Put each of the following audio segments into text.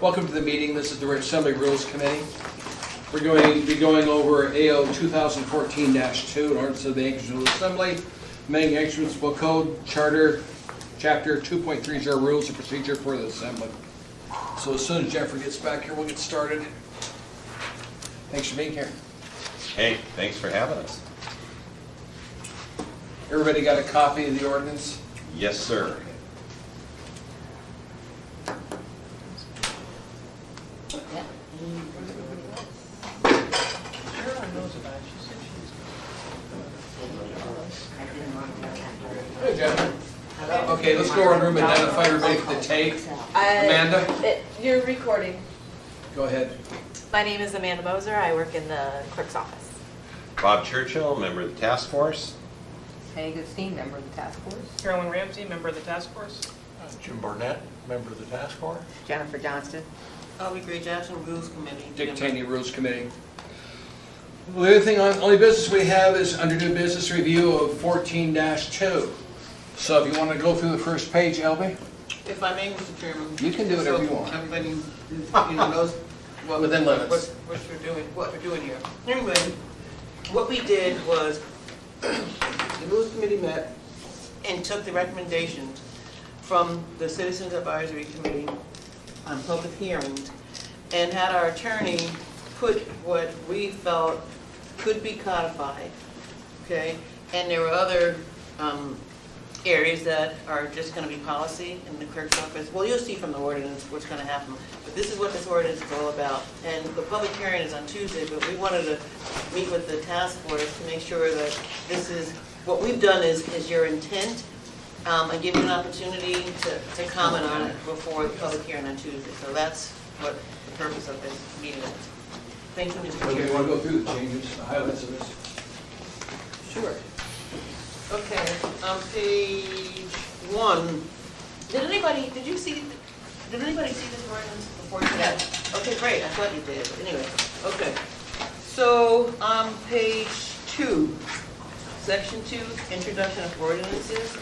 Welcome to the meeting. This is the Assembly Rules Committee. We're going to be going over AO 2014-2, an ordinance of the Anchorage Assembly, amending Anchorage Municipal Code, Charter, Chapter 2.30, Rules of Procedure for the Assembly. So as soon as Jeffrey gets back here, we'll get started. Thanks for being here. Hey, thanks for having us. Everybody got a copy of the ordinance? Yes, sir. Hey, Jeffrey. Okay, let's go around the room and identify everybody for the tape. Amanda? You're recording. Go ahead. My name is Amanda Moser. I work in the clerk's office. Bob Churchill, member of the task force. Peggy Goodstein, member of the task force. Carolyn Ramsey, member of the task force. Jim Barnett, member of the task force. Jennifer Johnston. Aubrey Gray Jackson, Rules Committee. Dick Taney, Rules Committee. Well, the other thing, only business we have is under new business review of 14-2. So if you want to go through the first page, Elby? If I may, Mr. Chairman. You can do whatever you want. Everybody knows what, Within limits. what we're doing here. Anyway, what we did was the Rules Committee met and took the recommendations from the Citizens Advisory Committee on public hearings and had our attorney put what we felt could be codified, okay? And there were other areas that are just going to be policy in the clerk's office. Well, you'll see from the ordinance what's going to happen. But this is what this ordinance is all about. And the public hearing is on Tuesday, but we wanted to meet with the task force to make sure that this is, what we've done is your intent, and give you an opportunity to comment on it before the public hearing on Tuesday. So that's what the purpose of this meeting is. Thank you, Mr. Or do you Chairman. want to go through the changes, the highlights of this? Sure. Okay, on page 1, did anybody see this ordinance before today? Okay, great, I thought you did, but anyway, okay. So, on page 2, section 2, introduction of ordinances,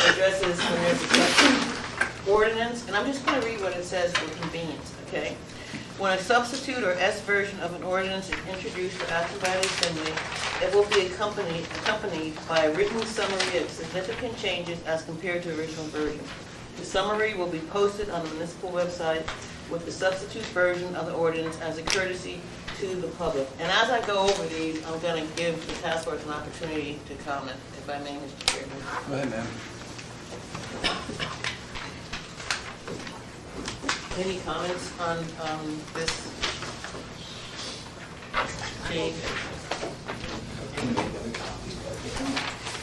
addresses when there's a section ordinance, and I'm just going to read what it says for convenience, okay? When a substitute or S version of an ordinance is introduced or acted by the Assembly, it will be accompanied by a written summary of significant changes as compared to the original version. The summary will be posted on the municipal website with the substitute version of the ordinance as a courtesy to the public. And as I go over these, I'm going to give the task force an opportunity to comment, if I may, Mr. Chairman. Go ahead, ma'am. Any comments on this change?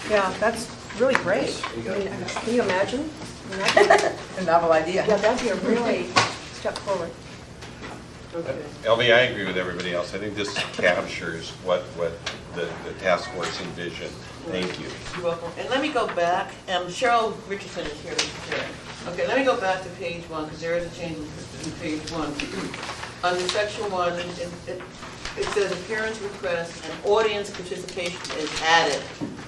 Yeah, that's really great. I mean, can you imagine? A novel idea. Yeah, that'd be a really step forward. Okay. LV, I agree with everybody else. I think this captures what the task force envisioned. Thank you. You're welcome. And let me go back. Cheryl Richardson is here, Mr. Chair. Okay, let me go back to page 1, because there is a change in page 1. Under section 1, it says appearance request and audience participation is added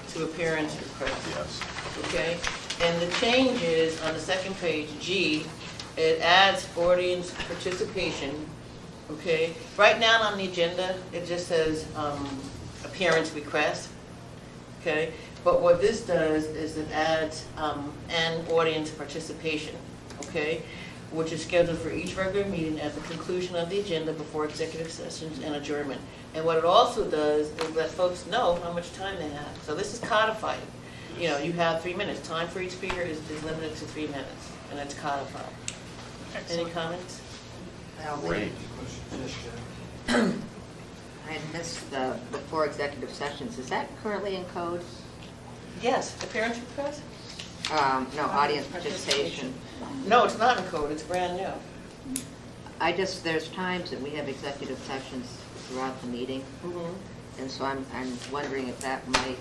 to appearance request. Yes. Okay? And the change is on the second page, G, it adds audience participation. Okay? Right now on the agenda, it just says appearance request. Okay? But what this does is it adds an audience participation, okay, which is scheduled for each regular meeting at the conclusion of the agenda before executive sessions and adjournment. And what it also does is let folks know how much time they have. So this is codified. You know, you have 3 minutes. Time for each speaker is limited to 3 minutes, and it's codified. Any comments? Great. I missed the 4 executive sessions. Is that currently in code? Yes, appearance request? No, audience participation. No, it's not in code. It's brand new. There's times that we have executive sessions throughout the meeting, and so I'm wondering if that might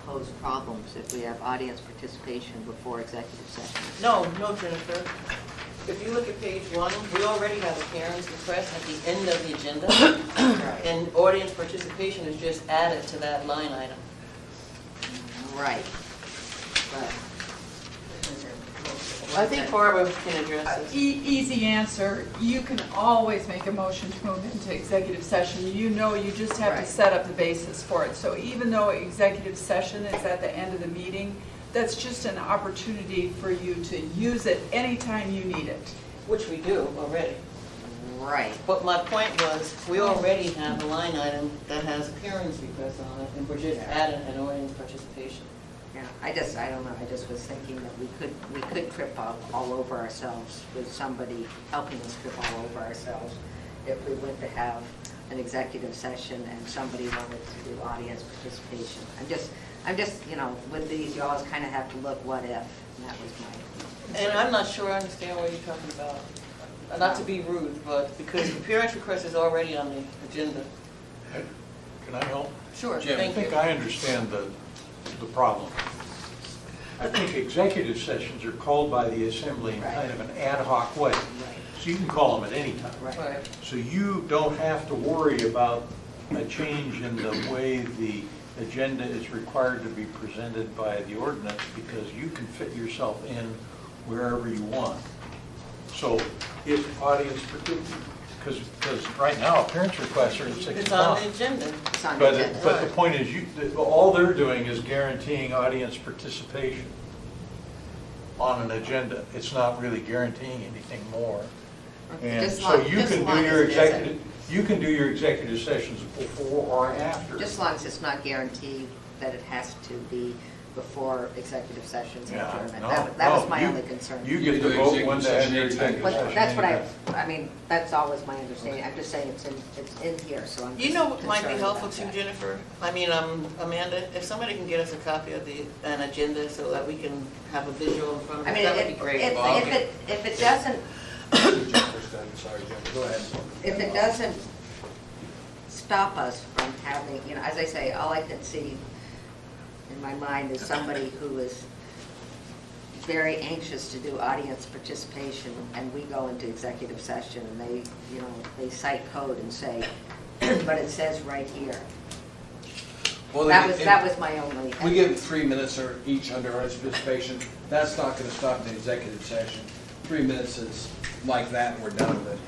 pose problems if we have audience participation before executive session. No, Jennifer. If you look at page 1, we already have appearance request at the end of the agenda, and audience participation is just added to that line item. Right. But I think Barbara can address this. Easy answer, you can always make a motion to move into executive session. You know, you just have to Right. set up the basis for it. So even though executive session is at the end of the meeting, that's just an opportunity for you to use it anytime you need it. Which we do already. Right. But my point was, we already have a line item that has appearance requests on it, and we're just adding an audience participation. Yeah, I don't know, I just was thinking that we could trip all over ourselves with somebody helping us trip all over ourselves if we went to have an executive session and somebody wanted to do audience participation. I'm just, you know, with these, you always kind of have to look what if, and that was my. And I'm not sure I understand what you're talking about. Not to be rude, but because appearance request is already on the agenda. Can I help? Sure, Jim. I thank think you. I understand the problem. I think executive sessions are called by the assembly in kind of an ad hoc way. Right. So you can call them at any time. Right. So you don't have to worry about a change in the way the agenda is required to be presented by the ordinance because you can fit yourself in wherever you want. So if audience because right now appearance requests are at 6 It's on o'clock. the agenda. It's on the agenda. But the point is, all they're doing is guaranteeing audience participation on an agenda. It's not really guaranteeing anything more. And Just so long- you just can long do as your it isn't. executive sessions before or after. Just as long as it's not guaranteed that it has to be before executive sessions and Yeah, adjournment. no, That was no, my you- only concern. You You get do to vote executive when to have session your anytime. executive But session. that's what anytime. I mean, that's always my understanding. I'm just saying it's in here, so I'm just You know what might be concerned helpful about too, that. Jennifer? I mean, Amanda, if somebody can get us a copy of an agenda so that we can have a visual in front of I us, mean, that would be great. if it doesn't, Sorry, Jim, go ahead. if it doesn't stop us from having, you know, as I say, all I can see in my mind is somebody who is very anxious to do audience participation, and we go into executive session, and they, you know, they cite code and say, but it says right here. Well, That was my only. We give 3 minutes or each under our participation. That's not going to stop the executive session. 3 minutes is like that, and we're done with it.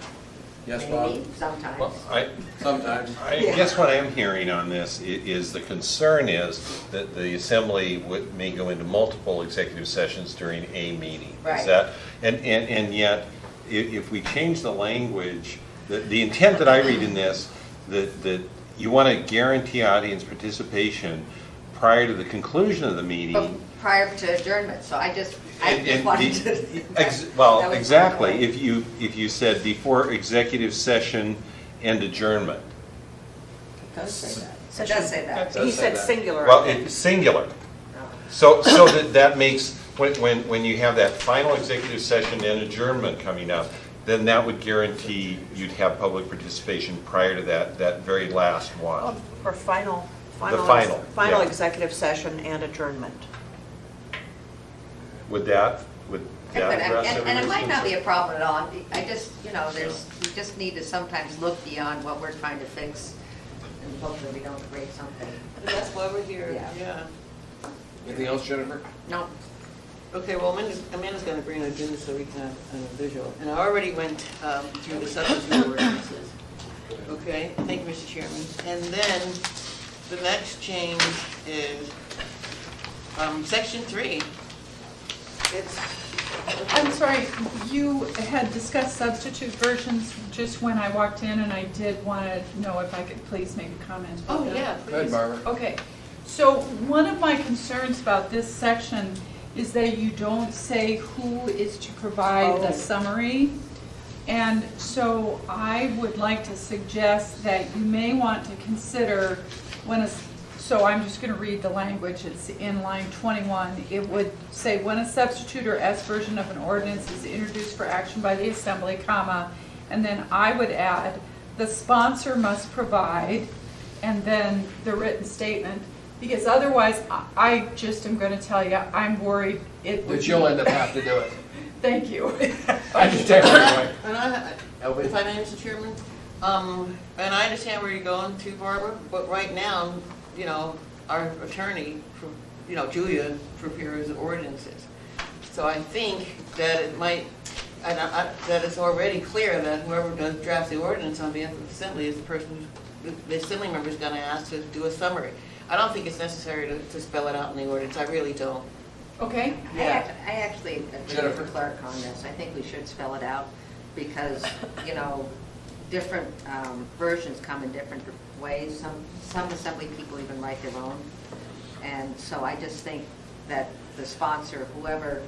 Yes, Bob? Maybe sometimes. Well, I Sometimes. guess what I'm hearing on this is the concern is that the assembly may go into multiple executive sessions during a meeting. Right. Is that, and yet, if we change the language, the intent that I read in this, that you want to guarantee audience participation prior to the conclusion of the But meeting. prior to adjournment, so I just And wanted the- to. Well, that was my exactly, point. if you said before executive session and adjournment. It does say that. It does say that. He say said that. singular. I Well, think. it's singular. So that makes, when you have that final executive session and adjournment coming up, then that would guarantee you'd have public participation prior to that very last one. For final yeah. executive session and adjournment. Would that Yeah, but- address And it everybody's might not be concern? a problem at all. I just, you know, we just need to sometimes look beyond what we're trying to fix and hopefully we don't create something. That's why we're here, Yeah. yeah. Anything else, Jennifer? No, Okay, well, Amanda's going to bring an agenda so we can have a visual. And I already went through the substitute ordinances. Okay, thank you, Mr. Chairman. And then the next change is section 3. It's, I'm sorry, you had discussed substitute versions just when I walked in, and I did want to know if I could please make a comment about oh, that. yeah, Go ahead, please. Barbara. Okay, so one of my concerns about this section is that you don't say who is to provide the summary. And so I would like to suggest that you may want to consider so I'm just going to read the language. It's in line 21. It would say, when a substitute or S version of an ordinance is introduced for action by the assembly, comma, and then I would add, the sponsor must provide, and then the written statement, because otherwise, I just am going to tell you, I'm worried it would But you'll end up having to do it. Thank you. I understand where you're going. And if I may, Mr. Chairman, and I understand where you're going to, Barbara, but right now, you know, our attorney, Julia, prepares ordinances. So I think that it might, that it's already clear that whoever does draft the ordinance on behalf of the assembly is the person, the assembly member is gonna ask to do a summary. I don't think it's necessary to spell it out in the ordinance, I really don't. Okay? I actually agree with Jennifer? the clerk on this. I think we should spell it out because, you know, different versions come in different ways. Some assembly people even write their own. And so I just think that the sponsor, whoever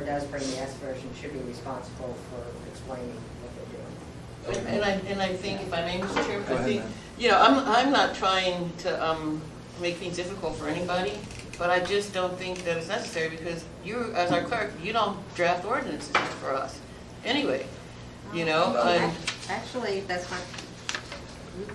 does bring the S version should be responsible for explaining what they're doing. And I think, if I may, Mr. Chairman, Go I ahead, think, ma'am. you know, I'm not trying to make things difficult for anybody, but I just don't think that it's necessary because you, as our clerk, you don't draft ordinances for us. Anyway, you know, Actually, that's not.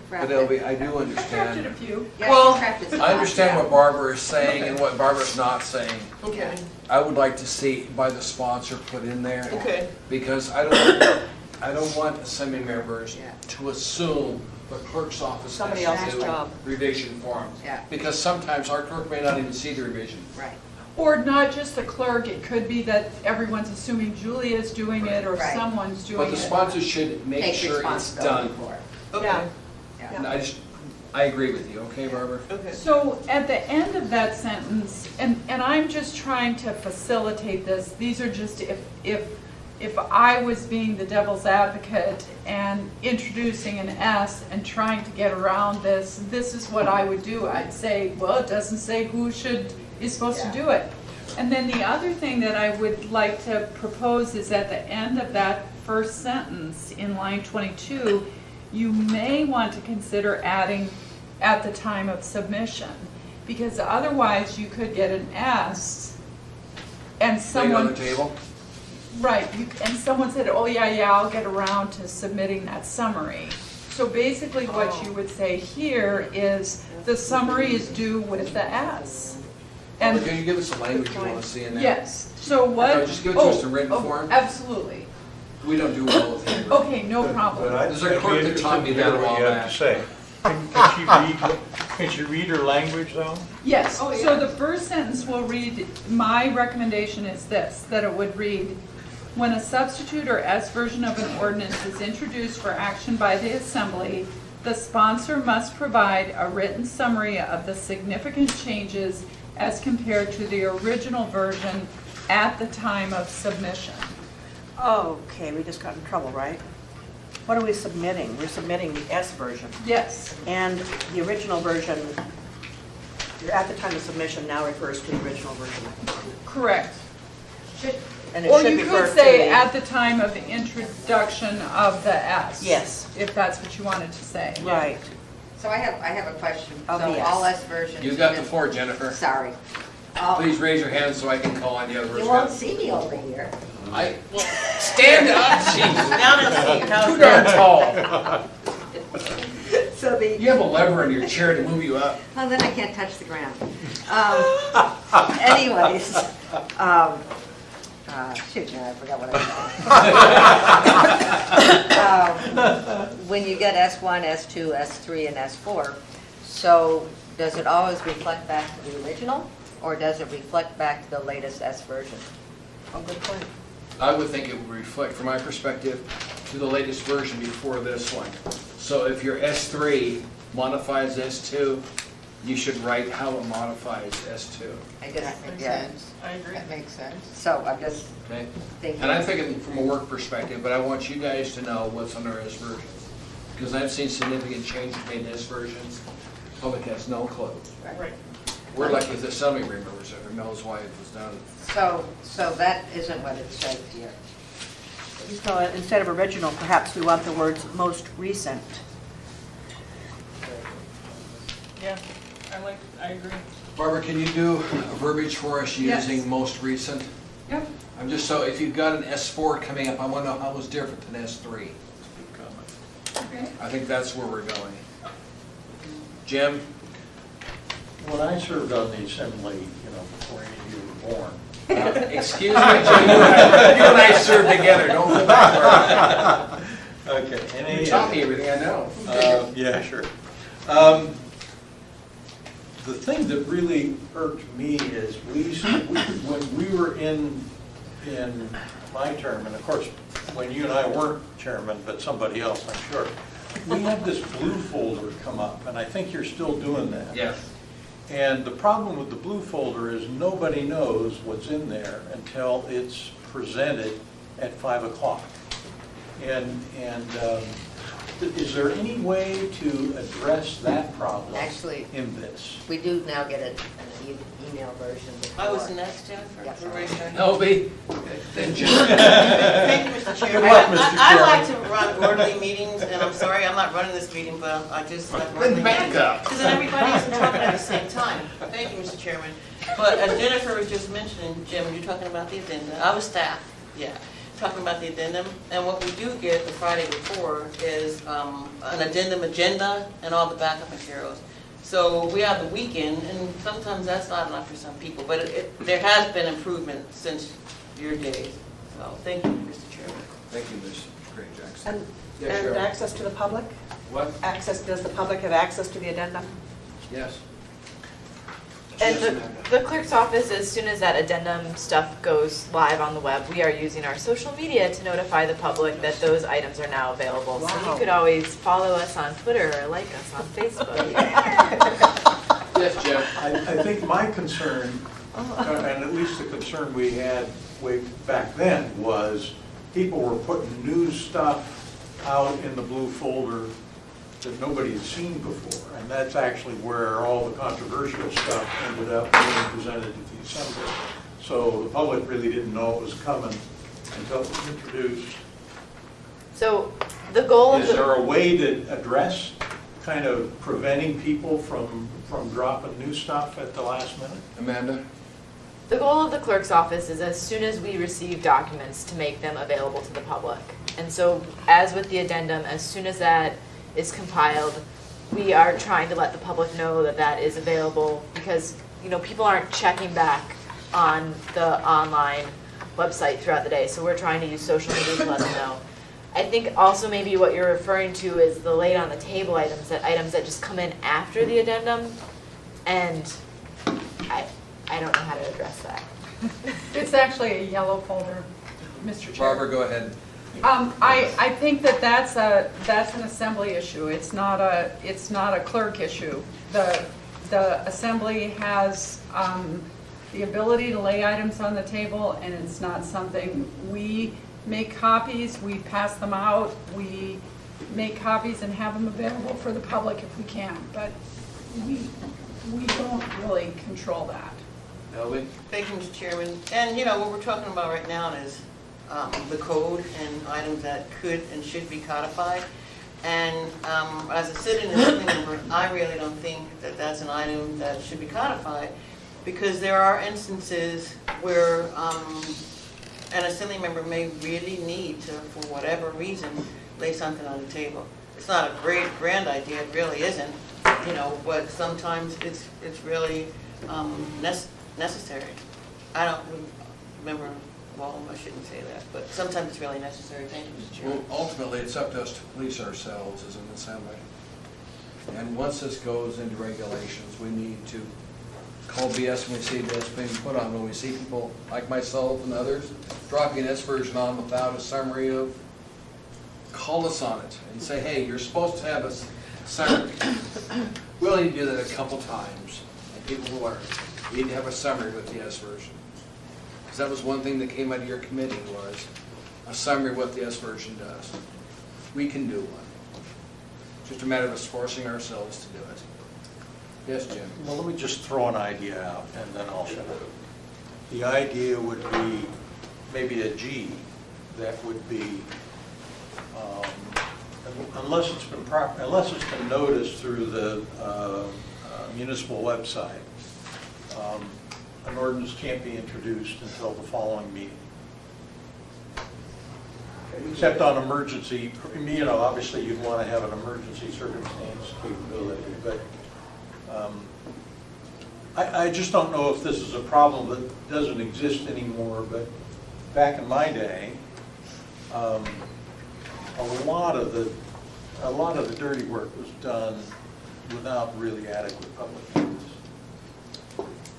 But LB, I do I crafted a understand. few. Yeah, Well, you crafted some I understand thoughts, what Barbara is saying and what Barbara's not saying. okay, I would like to see by the sponsor put in there. okay. Because I don't want assembly members Yeah. to assume the clerk's office Somebody has else's to do job. revision forms. Yeah. Because sometimes our clerk may not even see the revision. Right. Or not just the clerk, it could be that everyone's assuming Julia's doing it or Right. someone's doing But it. the sponsor should make Take sure it's responsibility done. for it. Okay, Yeah. Yeah. And I agree with you, okay, Barbara? okay. So at the end of that sentence, and I'm just trying to facilitate this, these are just if I was being the devil's advocate and introducing an S and trying to get around this is what I would do. I'd say, well, it doesn't say who is supposed to do it. And then the other thing that I would like to propose is at the end of that first sentence in line 22, you may want to consider adding at the time of submission, because otherwise you could get an S and Lay it on someone, the table? right, and someone said, oh yeah, I'll get around to submitting that summary. So basically what you would say here is the summary is due with the S. Barbara, And can you give us the language you want to see in there? yes, so what? No, just give it to us in written form. Absolutely. We don't do well with handwritten. Okay, no problem. But I'd There's a be clerk that interested taught me to that hear a what while you have back. to say. Can she read her language though? Yes, Oh, yeah. so the first sentence will read, my recommendation is this, that it would read, when a substitute or S version of an ordinance is introduced for action by the assembly, the sponsor must provide a written summary of the significant changes as compared to the original version at the time of submission. Okay, we just got in trouble, right? What are we submitting? We're submitting the S version. Yes, And the original version, at the time of submission, now refers to the original version. correct. And it Or should you refer could to say the- at the time of the introduction of the S. Yes. If that's what you wanted to say. Right. So I have a question. Of So the S. all S versions. You've got the floor, Jennifer. Sorry. Please raise your hand so I can call on the other You won't person. see me over here. Stand up, Jesus. Now they'll see, now Too darn tall. So the, You have a lever in your chair to move you up. well, then I can't touch the ground. Anyways, shoot, now I forgot what I was saying. When you get S1, S2, S3, and S4, so does it always reflect back to the original, or does it reflect back to the latest S version? Oh, good point. I would think it would reflect, from my perspective, to the latest version before this one. So if your S3 modifies S2, you should write how it modifies S2. I just, Makes yeah, sense. I agree. that makes sense. So I'm just Okay? thinking. And I'm thinking from a work perspective, but I want you guys to know what's on our S versions. Because I've seen significant changes made in S versions. Public has no clue. Right. We're lucky if the assembly remembers it or knows why it was done. So that isn't what it says here. So instead of original, perhaps we want the words most recent. Yeah, I agree. Barbara, can you do a verbiage for us Yes. using most recent? Yep. I'm just, so if you've got an S4 coming up, I want to know how it's different than S3. Okay. I think that's where we're going. Jim? When I served on the assembly, before any of you were born. Excuse me, Jim, you and I served together, don't go back. Okay. You taught me everything I know. Yeah, sure. The thing that really irked me is when we were in in my term, and of course, when you and I weren't chairman, but somebody else, I'm sure, we had this blue folder come up, and I think you're still doing that. Yes. And the problem with the blue folder is nobody knows what's in there until it's presented at 5 o'clock. And is there any way to address that problem Actually, in this? we do now get an email version. I was before. next, Jennifer. Yes. We're ready to start. Helby, then Jim. Thank you, Mr. Chairman. Good luck, Mr. I like to Chairman. run orderly meetings, and I'm sorry, I'm not running this meeting, but I just like Then running back up. because then everybody isn't talking at the same time. Thank you, Mr. Chairman. But as Jennifer was just mentioning, Jim, you're talking about the addenda. I was staff, yeah, talking about the addendum. And what we do get the Friday before is an addendum agenda and all the backup materials. So we have the weekend, and sometimes that's not enough for some people, but there has been improvement since your days. So thank you, Mr. Chairman. Thank you, Ms. Craig Jackson. And, Yes, and Cheryl. access to the public? What? Access, does the public have access to the addendum? Yes. And Yes, Amanda. the clerk's office, as soon as that addendum stuff goes live on the web, we are using our social media to notify the public that those items are now available. So Wow. you could always follow us on Twitter or like us on Facebook. Yes, Jim. I think my concern, and at least the concern we had way back then, was people were putting new stuff out in the blue folder that nobody had seen before. And that's actually where all the controversial stuff ended up being presented at the assembly. So the public really didn't know it was coming until it was introduced. So the goal of Is there a way to address kind of preventing people from dropping new stuff at the last minute? Amanda? The goal of the clerk's office is as soon as we receive documents to make them available to the public. And so as with the addendum, as soon as that is compiled, we are trying to let the public know that that is available because, you know, people aren't checking back on the online website throughout the day. So we're trying to use social media to let them know. I think also maybe what you're referring to is the late on the table items that just come in after the addendum. And I don't know how to address that. It's actually a yellow folder, Mr. Chair. Barbara, go ahead. I think that's an assembly issue. It's not a clerk issue. The assembly has the ability to lay items on the table, and it's not something we make copies, we pass them out, we make copies and have them available for the public if we can, but we don't really control that. Helby? Thank you, Mr. Chairman. And, you know, what we're talking about right now is the code and items that could and should be codified. And as a sitting assembly member, I really don't think that that's an item that should be codified because there are instances where an assembly member may really need to, for whatever reason, lay something on the table. It's not a great, grand idea, it really isn't, you know, but sometimes it's really necessary. I don't remember, well, I shouldn't say that, but sometimes it's really necessary. Thank you, Mr. Chairman. Well, ultimately, it's up to us to police ourselves as an assembly. And once this goes into regulations, we need to call BS when we see this being put on. When we see people like myself and others dropping this version on without a summary of, call us on it and say, hey, you're supposed to have a summary. We only do that a couple times, and people will learn. You need to have a summary with the S version. Because that was one thing that came out of your committee was a summary of what the S version does. We can do one. It's just a matter of us forcing ourselves to do it. Yes, Jim? Well, let me just throw an idea out, and then I'll shut up. The idea would be maybe a G that would be, unless it's been noticed through the municipal website, an ordinance can't be introduced until the following meeting. Except on emergency, you know, obviously you'd want to have an emergency circumstance capability, but I just don't know if this is a problem that doesn't exist anymore, but back in my day, a lot of the dirty work was done without really adequate public notice.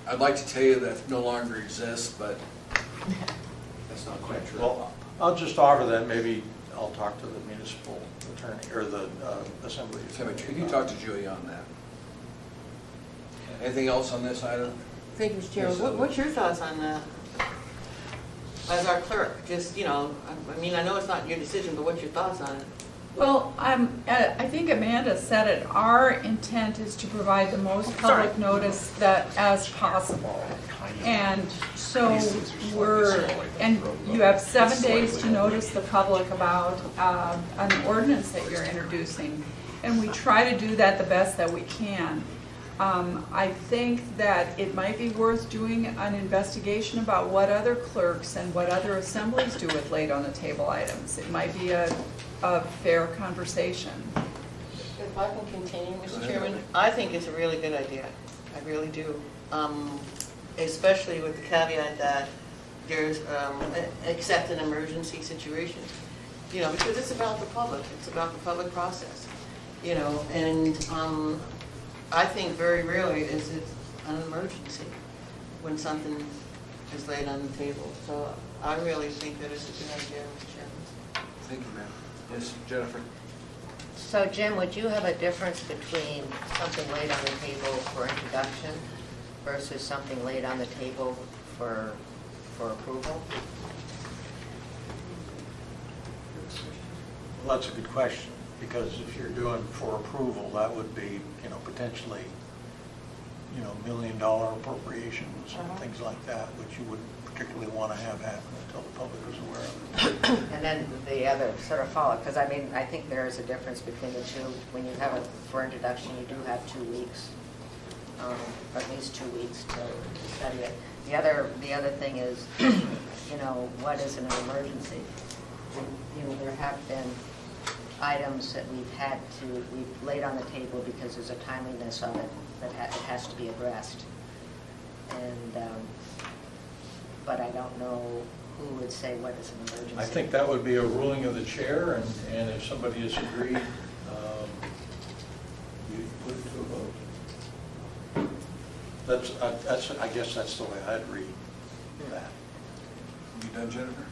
I'd like to tell you that no longer exists, but That's not quite true. Well, I'll just offer that maybe I'll talk to the municipal attorney, or the assembly. Can you talk to Julie on that? Anything else on this item? Thank you, Mr. Chairman. What's your thoughts on that? As our clerk, just, you know, I mean, I know it's not your decision, but what's your thoughts on it? Well, I think Amanda said it, our intent is to provide the most public notice that as possible. And so and you have 7 days to notice the public about an ordinance that you're introducing. And we try to do that the best that we can. I think that it might be worth doing an investigation about what other clerks and what other assemblies do with late on the table items. It might be a fair conversation. If I can continue, Mr. Chairman, I think it's a really good idea. I really do. Especially with the caveat that there's, except in emergency situations. You know, because it's about the public. It's about the public process. You know, and I think very rarely is it an emergency when something is laid on the table. So I really think that it's a good idea, Mr. Chairman. Thank you, ma'am. Yes, Jennifer? So Jim, would you have a difference between something laid on the table for introduction versus something laid on the table for approval? Well, that's a good question, because if you're doing for approval, that would be, you know, potentially, you know, $1 million appropriations and things like that, which you wouldn't particularly want to have happen until the public is aware of it. And then the other sort of follow, because I mean, I think there is a difference between the two. When you have it for introduction, you do have 2 weeks, or at least 2 weeks to study it. The other thing is, you know, what is an emergency? You know, there have been items that we've laid on the table because there's a timeliness of it that it has to be addressed. And, but I don't know who would say what is an emergency. I think that would be a ruling of the chair, and if somebody disagreed, you put it to a vote. I guess that's the way I'd read that. You done, Jennifer?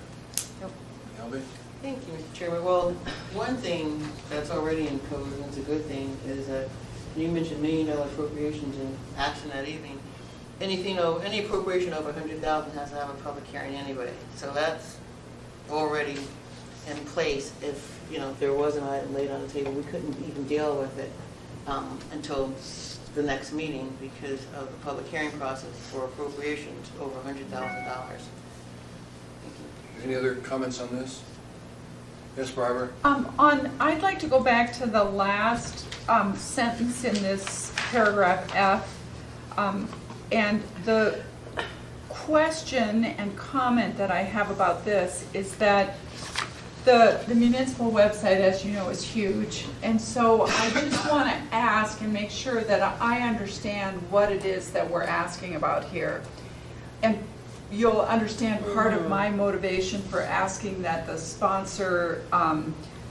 Nope. Albie? Thank you, Mr. Chairman. Well, one thing that's already in code, and it's a good thing, is that you mentioned $1 million appropriations in action that evening. Anything, any appropriation over $100,000 has to have a public hearing anyway. So that's already in place. If, you know, if there was an item laid on the table, we couldn't even deal with it until the next meeting because of the public hearing process for appropriations over $100,000. Thank you. Any other comments on this? Yes, Barbara? I'd like to go back to the last sentence in this paragraph F. And the question and comment that I have about this is that the municipal website, as you know, is huge. And so I just want to ask and make sure that I understand what it is that we're asking about here. And you'll understand part of my motivation for asking that the sponsor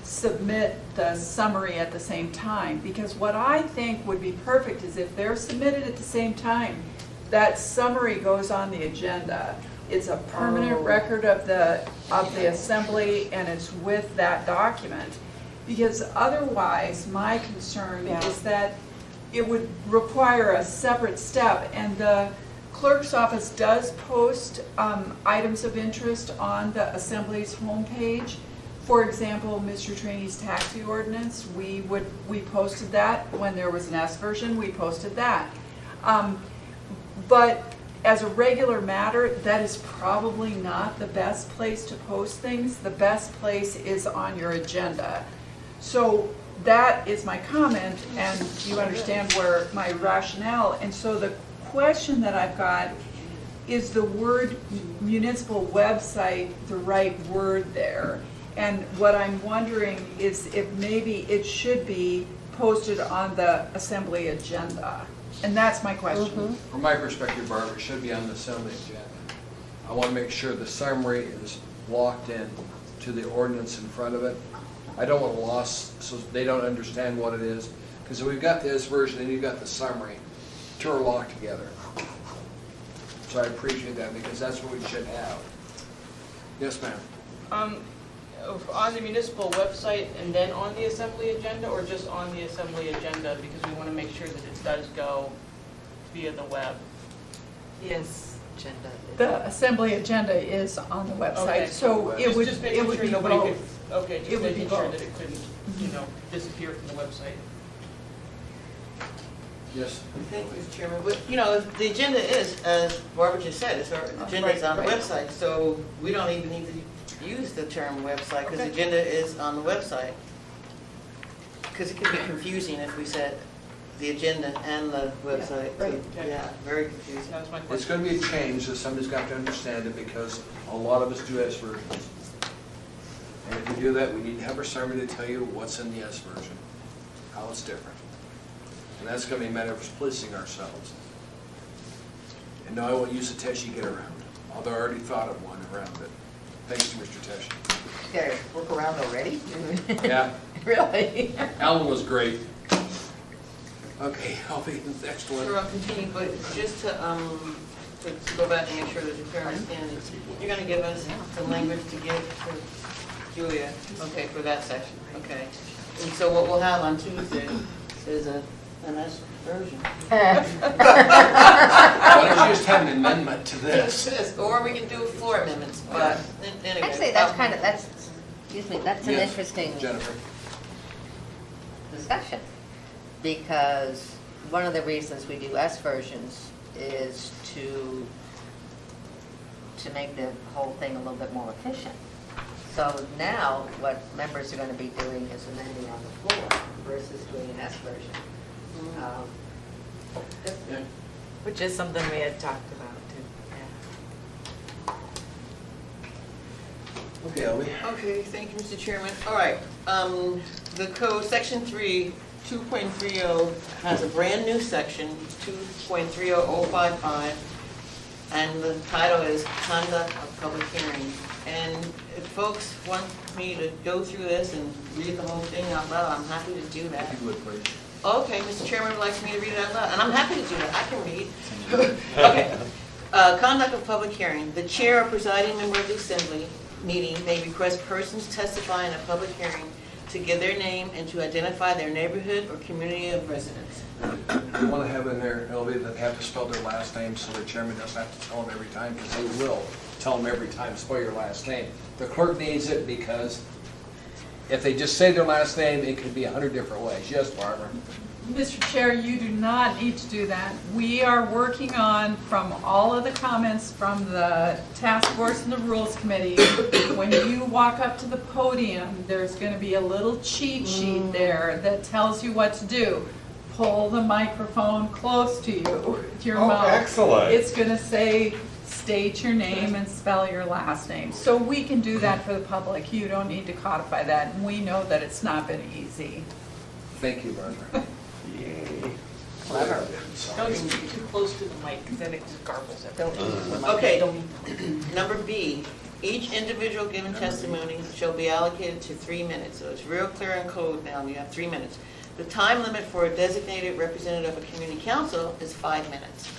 submit the summary at the same time. Because what I think would be perfect is if they're submitted at the same time, that summary goes on the agenda. It's a permanent record of the assembly, and it's with that document. Because otherwise, my concern is that it would require a separate step, and the clerk's office does post items of interest on the assembly's homepage. For example, Mr. Trainey's taxi ordinance, we posted that. When there was an S version, we posted that. But as a regular matter, that is probably not the best place to post things. The best place is on your agenda. So that is my comment, and you understand where my rationale. And so the question that I've got, is the word municipal website the right word there? And what I'm wondering is if maybe it should be posted on the assembly agenda. And that's my question. From my perspective, Barbara, it should be on the assembly agenda. I want to make sure the summary is locked in to the ordinance in front of it. I don't want to lost so they don't understand what it is. Because we've got this version and you've got the summary. Two are locked together. So I appreciate that because that's what we should have. Yes, ma'am. On the municipal website and then on the assembly agenda, or just on the assembly agenda? Because we want to make sure that it does go via the web. Yes, agenda. The assembly agenda is on the Okay. website, so it would, Just it making would sure be nobody could- both. Okay, It just would be making sure both. that it couldn't, disappear from the website. Yes. Thank you, Mr. Chairman. But, the agenda is, as Barbara just said, the agenda is on the Right. website, so we don't even need to use the term website, because the Okay. agenda is on the website. Because it could be confusing if we said the agenda and the website. right. Yeah, very confusing. That was my It's question. going to be a change, that somebody's got to understand it, because a lot of us do S versions. And if we do that, we need to have our summary to tell you what's in the S version, how it's different. And that's going to be a matter of policing ourselves. And no, I won't use the test you get around, although I already thought of one around it. Thanks to Mr. Tesh. Okay, work around already? Yeah, Really? Alan was great. Okay, I'll be the next Sure, one. I'll continue, but just to go back and make sure that the fair understanding, you're gonna give us the language to give to Julia, okay, for that section, okay? And so what we'll have on Tuesday is an S version. Why don't you just have an amendment to this? Or we can do floor amendments, but anyway. Actually, that's, excuse me, that's an Yes, interesting Jennifer. discussion, because one of the reasons we do S versions is to make the whole thing a little bit more efficient. So now, what members are going to be doing is amending on the floor versus doing an S version. Yeah. Which is something we had talked about too, yeah. Okay, Elby. Okay, thank you, Mr. Chairman. All right, the code, section 3, 2.30 has a brand-new section, 2.30055, and the title is Conduct of Public Hearing. And if folks want me to go through this and read the whole thing out loud, I'm happy to do that. If you would, please. Okay, Mr. Chairman would like me to read it out loud, and I'm happy to do that, I can read. Okay. Conduct of public hearing. The chair or presiding member of the assembly meeting may request persons testify in a public hearing to give their name and to identify their neighborhood or community of residence. You want to have in there, Elby, that they have to spell their last name so the chairman doesn't have to tell them every time, because they will tell them every time, spell your last name. The clerk needs it because if they just say their last name, it could be 100 different ways. Yes, Barbara? Mr. Chair, you do not need to do that. We are working on, from all of the comments from the task force and the rules committee, when you walk up to the podium, there's going to be a little cheat sheet there that tells you what to do. Pull the microphone close to you, to your mouth. excellent. It's going to say, state your name and spell your last name. So we can do that for the public. You don't need to codify that, and we know that it's not been easy. Thank you, Barbara. Clever. Don't even get too close to the mic, because then it just garbles everything. Okay, number B, each individual given testimony shall be allocated to 3 minutes. So it's real clear in code now, you have 3 minutes. The time limit for a designated representative of a community council is 5 minutes.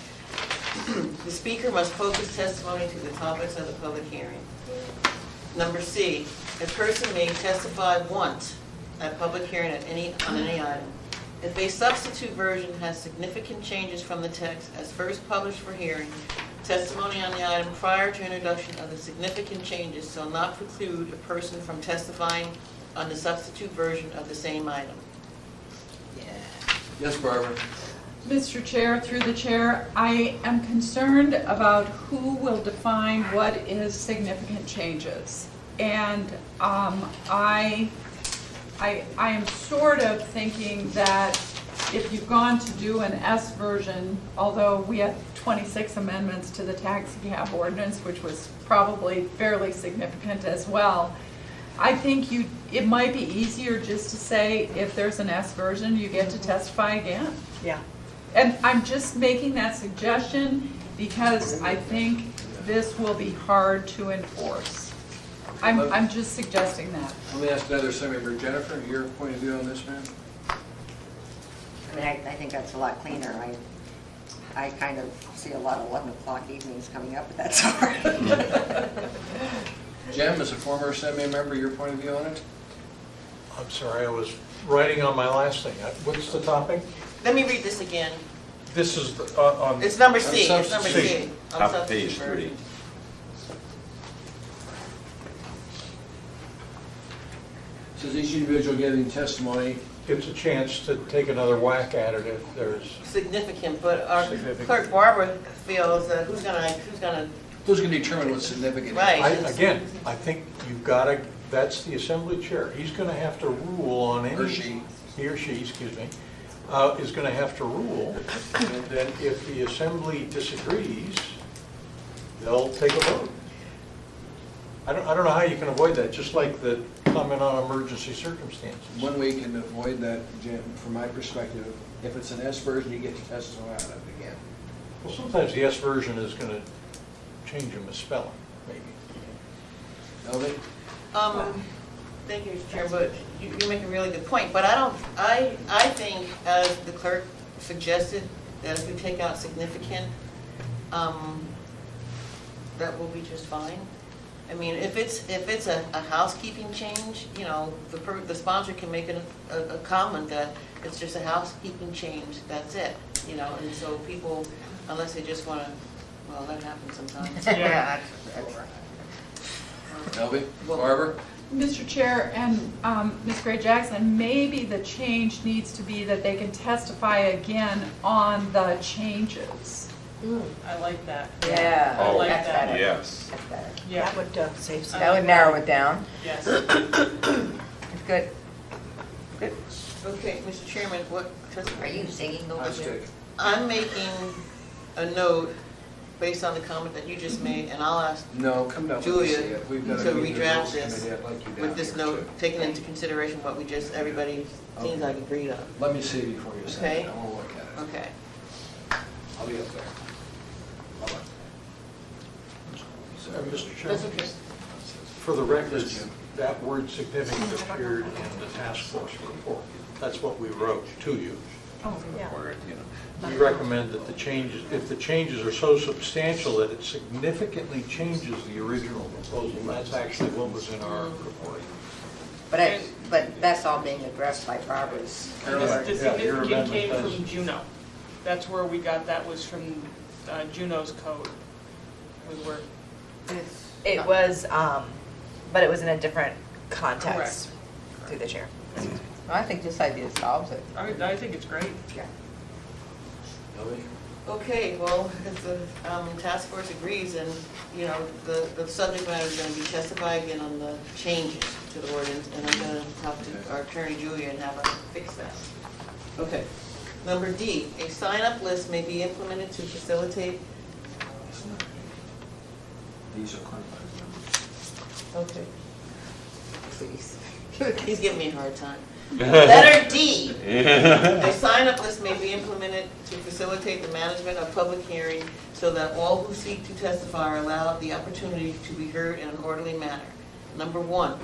The speaker must focus testimony to the topics of the public hearing. Number C, a person may testify once at public hearing on any item. If a substitute version has significant changes from the text as first published for hearing, testimony on the item prior to introduction of the significant changes shall not preclude a person from testifying on the substitute version of the same item. Yes, Barbara? Mr. Chair, through the chair, I am concerned about who will define what is significant changes. And I am sort of thinking that if you've gone to do an S version, although we had 26 amendments to the taxi cab ordinance, which was probably fairly significant as well, I think it might be easier just to say, if there's an S version, you get to testify again. Yeah. And I'm just making that suggestion because I think this will be hard to enforce. I'm just suggesting that. Let me ask another member. Jennifer, your point of view on this, ma'am? I mean, I think that's a lot cleaner. I kind of see a lot of 11 o'clock evenings coming up, but that's all right. Jim, as a former Assembly member, your point of view on it? I'm sorry, I was writing on my last thing. What's the topic? Let me read this again. This is on, It's number C, it's number substitute. C. On Top of page substitute 3. Says each individual giving testimony. it's a chance to take another whack at it if there's, Significant, but our Significant. clerk Barbara feels that who's gonna, Who's going to determine what's significant? Right. again, I think you've got to, that's the Assembly chair. He's going to have to rule on any. Or she. He or she, excuse me, is going to have to rule. And then if the Assembly disagrees, they'll take a vote. I don't know how you can avoid that, just like the comment on emergency circumstances. One way you can avoid that, Jim, from my perspective, if it's an S version, you get to testify on it again. Well, sometimes the S version is going to change a misspelling, maybe. Elvie? thank you, Mr. Chair, but you make a really good point, but I think, as the clerk suggested, that if we take out significant, that will be just fine. I mean, if it's a housekeeping change, you know, the sponsor can make a comment that it's just a housekeeping change, that's it, you know, and so people, unless they just want to, well, that happens sometimes. Yeah, Elvie? Barbara? Mr. Chair and Ms. Gray Jackson, maybe the change needs to be that they can testify again on the changes. I like that. Yeah. I like that's that. better. Yes. That's better. Yeah, That would save some. That would narrow it down. yes. It's good. Okay, Mr. Chairman, what, Are you singing over I there? stick. I'm making a note based on the comment that you just made, and I'll ask No, come down. Julia, Let me see it. We've got to a meeting redraft rules this committee. I'd like you down with this here, note, too. taking into consideration what we just, everybody seems like agreed on. Let me see before you send Okay. it. I will look at it. Okay. I'll be up there. Bye-bye. Mr. Chairman? That's okay. For the record, Yes, Jim. that word significant appeared in the task force report. That's what we wrote to you. Oh, yeah. We recommend that the changes, if the changes are so substantial that it significantly changes the original proposal, that's actually what was in our report. But that's all being addressed by Barbara's. The Yeah, your significant amendment came does. from Juno. That's where we got, that was from Juno's code. Was where, It was, but it was in a different context through the chair. I think this idea solves it. I think it's great. Elvie? Okay, well, if the task force agrees, and, you know, the subject matter is going to be testified again on the changes to the ordinance, and I'm going to talk to our attorney Julia and have her fix that. Okay. Number D, a sign-up list may be implemented to facilitate. These are clarified. Okay. Please. He's giving me a hard time. Letter D. A sign-up list may be implemented to facilitate the management of public hearing so that all who seek to testify are allowed the opportunity to be heard in an orderly manner. Number 1,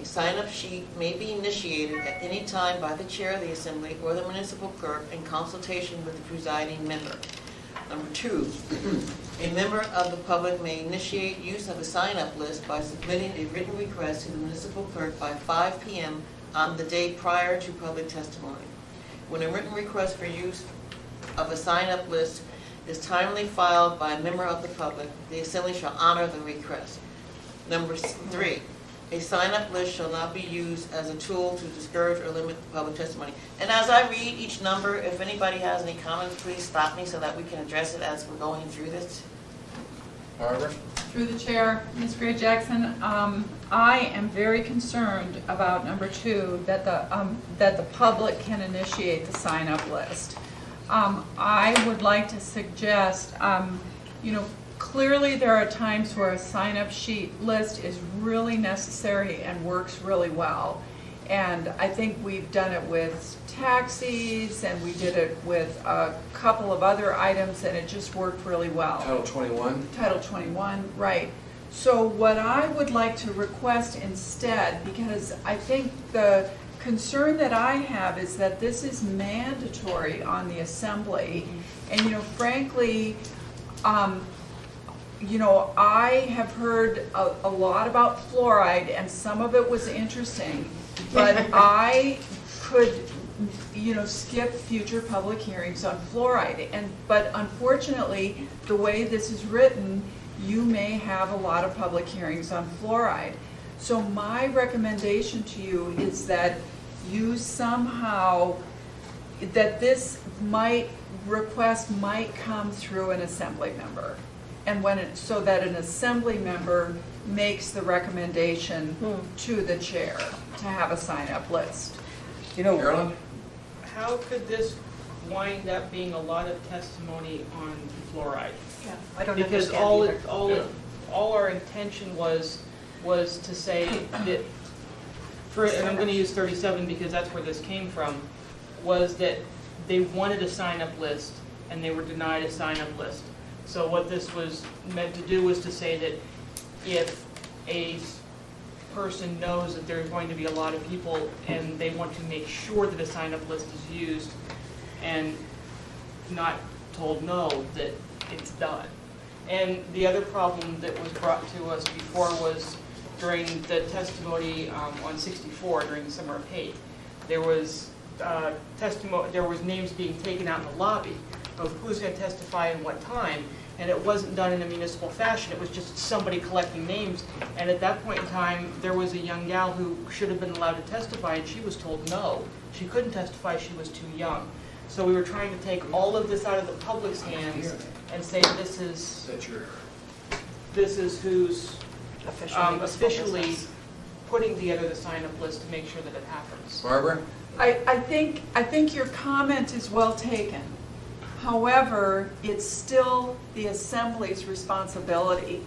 a sign-up sheet may be initiated at any time by the chair of the assembly or the municipal clerk in consultation with the presiding member. Number 2, a member of the public may initiate use of a sign-up list by submitting a written request to the municipal clerk by 5 p.m. on the day prior to public testimony. When a written request for use of a sign-up list is timely filed by a member of the public, the assembly shall honor the request. Number 3, a sign-up list shall not be used as a tool to discourage or limit public testimony. And as I read each number, if anybody has any comments, please stop me so that we can address it as we're going through this. Barbara? Through the chair, Ms. Gray Jackson, I am very concerned about number 2, that the public can initiate the sign-up list. I would like to suggest, clearly there are times where a sign-up sheet list is really necessary and works really well. And I think we've done it with taxis, and we did it with a couple of other items, and it just worked really well. Title 21? Title 21, right. So what I would like to request instead, because I think the concern that I have is that this is mandatory on the assembly, and frankly, you know, I have heard a lot about fluoride, and some of it was interesting, but I could, you know, skip future public hearings on fluoride. But unfortunately, the way this is written, you may have a lot of public hearings on fluoride. So my recommendation to you is that you somehow, that this request might come through an assembly member. And so that an assembly member makes the recommendation to the chair to have a sign-up list. You know, Carolyn? How could this wind up being a lot of testimony on fluoride? yeah, I don't Because understand either. all our intention was to say that, and I'm gonna use 37 because that's where this came from, was that they wanted a sign-up list and they were denied a sign-up list. So what this was meant to do was to say that if a person knows that there's going to be a lot of people and they want to make sure that a sign-up list is used and not told no, that it's done. And the other problem that was brought to us before was during the testimony on 64, during the summer of hate, there was there was names being taken out in the lobby of who's going to testify and what time, and it wasn't done in a municipal fashion. It was just somebody collecting names, and at that point in time, there was a young gal who should have been allowed to testify, and she was told no. She couldn't testify, she was too young. So we were trying to take all of this out of the public's hands and say this is who's officially putting together the sign-up list to make sure that it happens. Barbara? I think your comment is well taken. However, it's still the assembly's responsibility.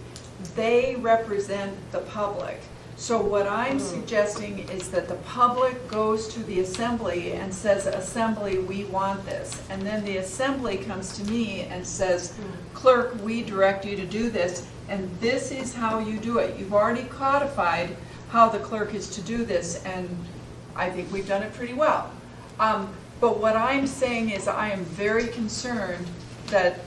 They represent the public. So what I'm suggesting is that the public goes to the assembly and says, Assembly, we want this. And then the assembly comes to me and says, Clerk, we direct you to do this, and this is how you do it. You've already codified how the clerk is to do this, and I think we've done it pretty well. But what I'm saying is I am very concerned that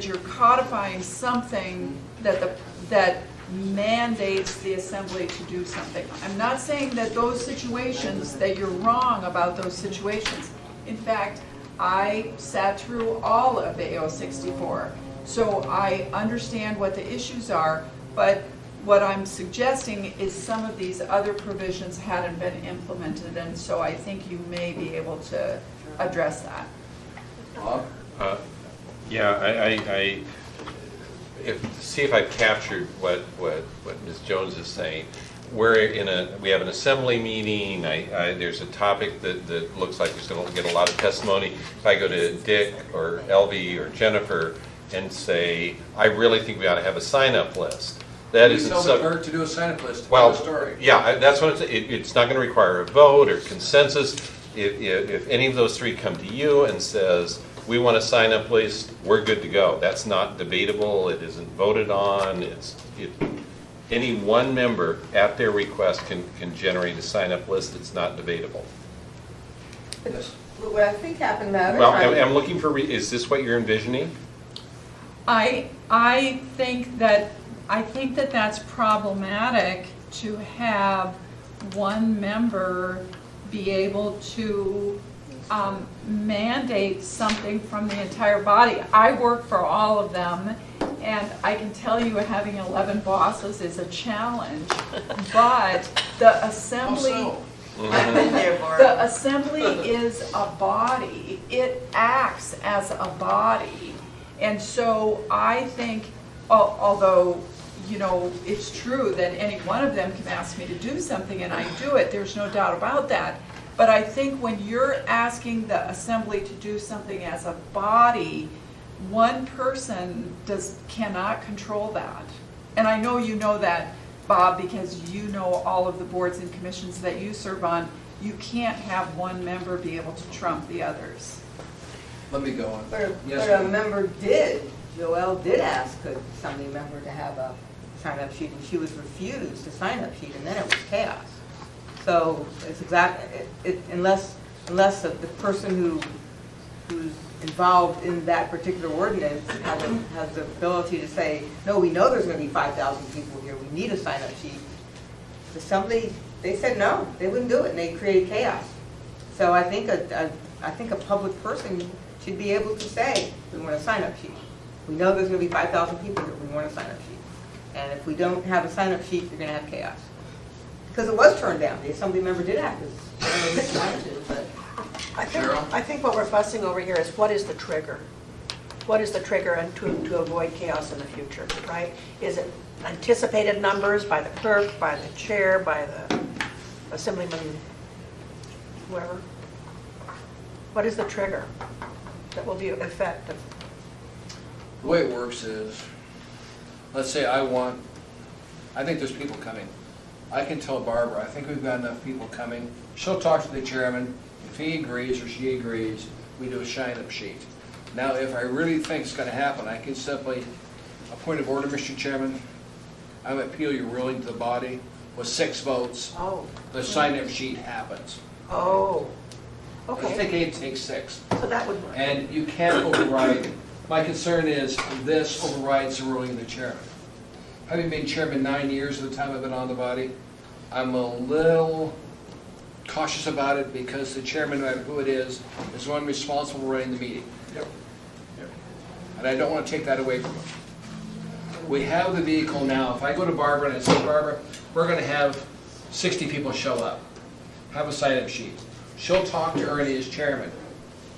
you're codifying something that mandates the assembly to do something. I'm not saying that those situations, that you're wrong about those situations. In fact, I sat through all of AO 64, so I understand what the issues are, but what I'm suggesting is some of these other provisions hadn't been implemented, and so I think you may be able to address that. Bob? Yeah, see if I've captured what Ms. Jones is saying. We have an assembly meeting, there's a topic that looks like it's going to get a lot of testimony. If I go to Dick or Elvie or Jennifer and say, I really think we ought to have a sign-up list. That isn't tell the clerk to do a sign-up list to tell the story. Yeah, that's what it's not going to require a vote or consensus. If any of those three come to you and says, we want a sign-up list, we're good to go. That's not debatable. It isn't voted on. Any one member at their request can generate a sign-up list. It's not debatable. Yes. What I think happened that Well, I'm looking for, is this what you're envisioning? I think that that's problematic to have one member be able to mandate something from the entire body. I work for all of them, and I can tell you having 11 bosses is a challenge, but the assembly... Also, I've been there, Barb. The assembly is a body. It acts as a body. And so I think, although, you know, it's true that any one of them can ask me to do something and I do it, there's no doubt about that. But I think when you're asking the assembly to do something as a body, one person cannot control that. And I know you know that, Bob, because you know all of the boards and commissions that you serve on. You can't have one member be able to trump the others. let me go on. But Yes, a ma'am. member did, Joelle did ask a assembly member to have a sign-up sheet, and she was refused a sign-up sheet, and then it was chaos. So it's unless the person who's involved in that particular ordinance has the ability to say, no, we know there's going to be 5,000 people here, we need a sign-up sheet. The Assembly, they said no, they wouldn't do it, and they created chaos. So I think a public person should be able to say, we want a sign-up sheet. We know there's going to be 5,000 people here, we want a sign-up sheet. And if we don't have a sign-up sheet, you're going to have chaos. Because it was turned down, the Assembly member did ask us, I don't know if he wanted to, but. I think what we're fussing over here is what is the trigger? What is the trigger and to avoid chaos in the future, right? Is it anticipated numbers by the clerk, by the chair, by the assemblyman, whoever? What is the trigger that will be effective? The way it works is, let's say I think there's people coming. I can tell Barbara, I think we've got enough people coming. She'll talk to the chairman. If he agrees or she agrees, we do a sign-up sheet. Now, if I really think it's going to happen, I can simply, a point of order, Mr. Chairman, I would appeal your ruling to the body. With 6 votes, the sign-up sheet happens. Oh, Let's okay. take 8, take 6. So that would work. And you can't override. My concern is this overrides the ruling of the chairman. Having been chairman 9 years at the time I've been on the body, I'm a little cautious about it because the chairman, no matter who it is one responsible for running the meeting. Yep. And I don't want to take that away from him. We have the vehicle now. If I go to Barbara and I say, Barbara, we're going to have 60 people show up, have a sign-up sheet. She'll talk to Ernie as chairman,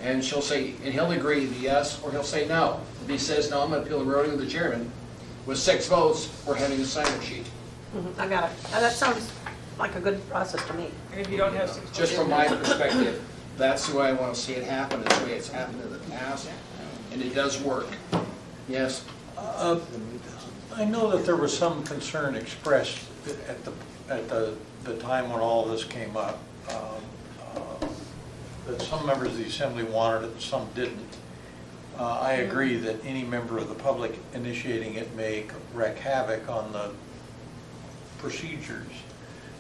and she'll say, and he'll agree to yes, or he'll say no. If he says no, I'm going to appeal the ruling of the chairman. With 6 votes, we're having a sign-up sheet. I got it. Now, that sounds like a good process to me. And if you don't have 6 Just from my perspective, that's the way I want to see it happen, it's the way it's happened in the past, and it does work. Yes? I know that there was some concern expressed at the time when all this came up, that some members of the Assembly wanted it and some didn't. I agree that any member of the public initiating it may wreak havoc on the procedures.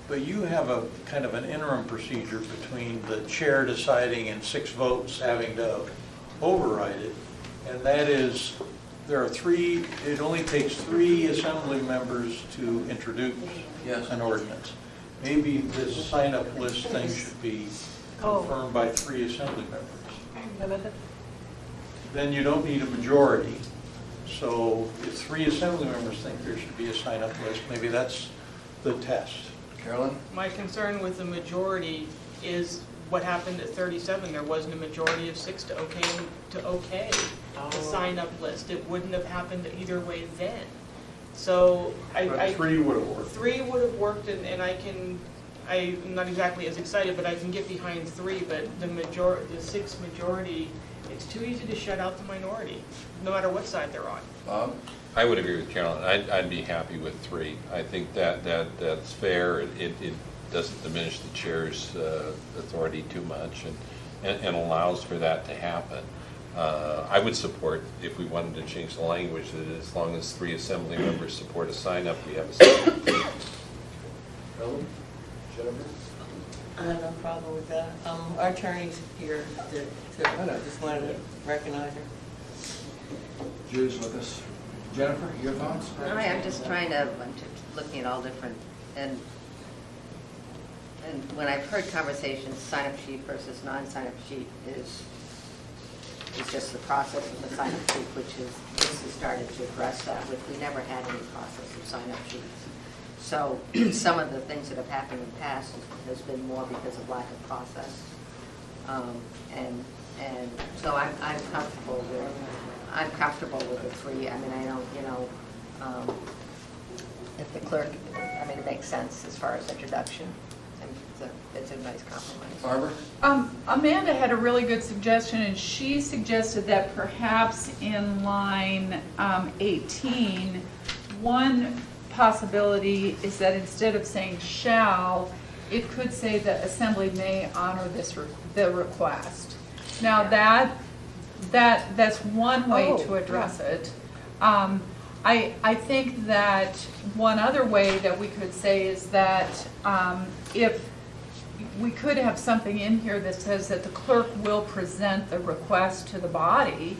But you have a kind of an interim procedure between the chair deciding and 6 votes having to override it. And that is, there are 3, it only takes 3 assembly members to introduce an ordinance. Maybe this sign-up list thing should be confirmed by 3 assembly members. Then you don't need a majority. So if 3 assembly members think there should be a sign-up list, maybe that's the test. Carolyn? My concern with the majority is what happened at 37. There wasn't a majority of 6 to okay the sign-up list. It wouldn't have happened either way then. So But 3 would have worked. 3 would have worked, and I'm not exactly as excited, but I can get behind 3. But the 6 majority, it's too easy to shut out the minority, no matter what side they're on. Bob? I would agree with Carolyn. I'd be happy with 3. I think that's fair. It doesn't diminish the chair's authority too much and allows for that to happen. I would support, if we wanted to change the language, that as long as 3 assembly members support a sign-up, we have a sign-up. Carolyn? Jennifer? I have no problem with that. Our attorney's here to just wanted to recognize her. Julie's with us. Jennifer, your thoughts? I'm just looking at all different, and when I've heard conversations, sign-up sheet versus non-sign-up sheet is just the process of the sign-up sheet, which is, this has started to address that, which we never had any process of sign-up sheets. So some of the things that have happened in the past has been more because of lack of process. And so I'm comfortable with the 3. I mean, I don't, if the clerk, it makes sense as far as introduction. It's a nice compromise. Barbara? Amanda had a really good suggestion, and she suggested that perhaps in line 18, one possibility is that instead of saying shall, it could say that assembly may honor the request. Now that's one way to address it. I think that one other way that we could say is that if we could have something in here that says that the clerk will present the request to the body.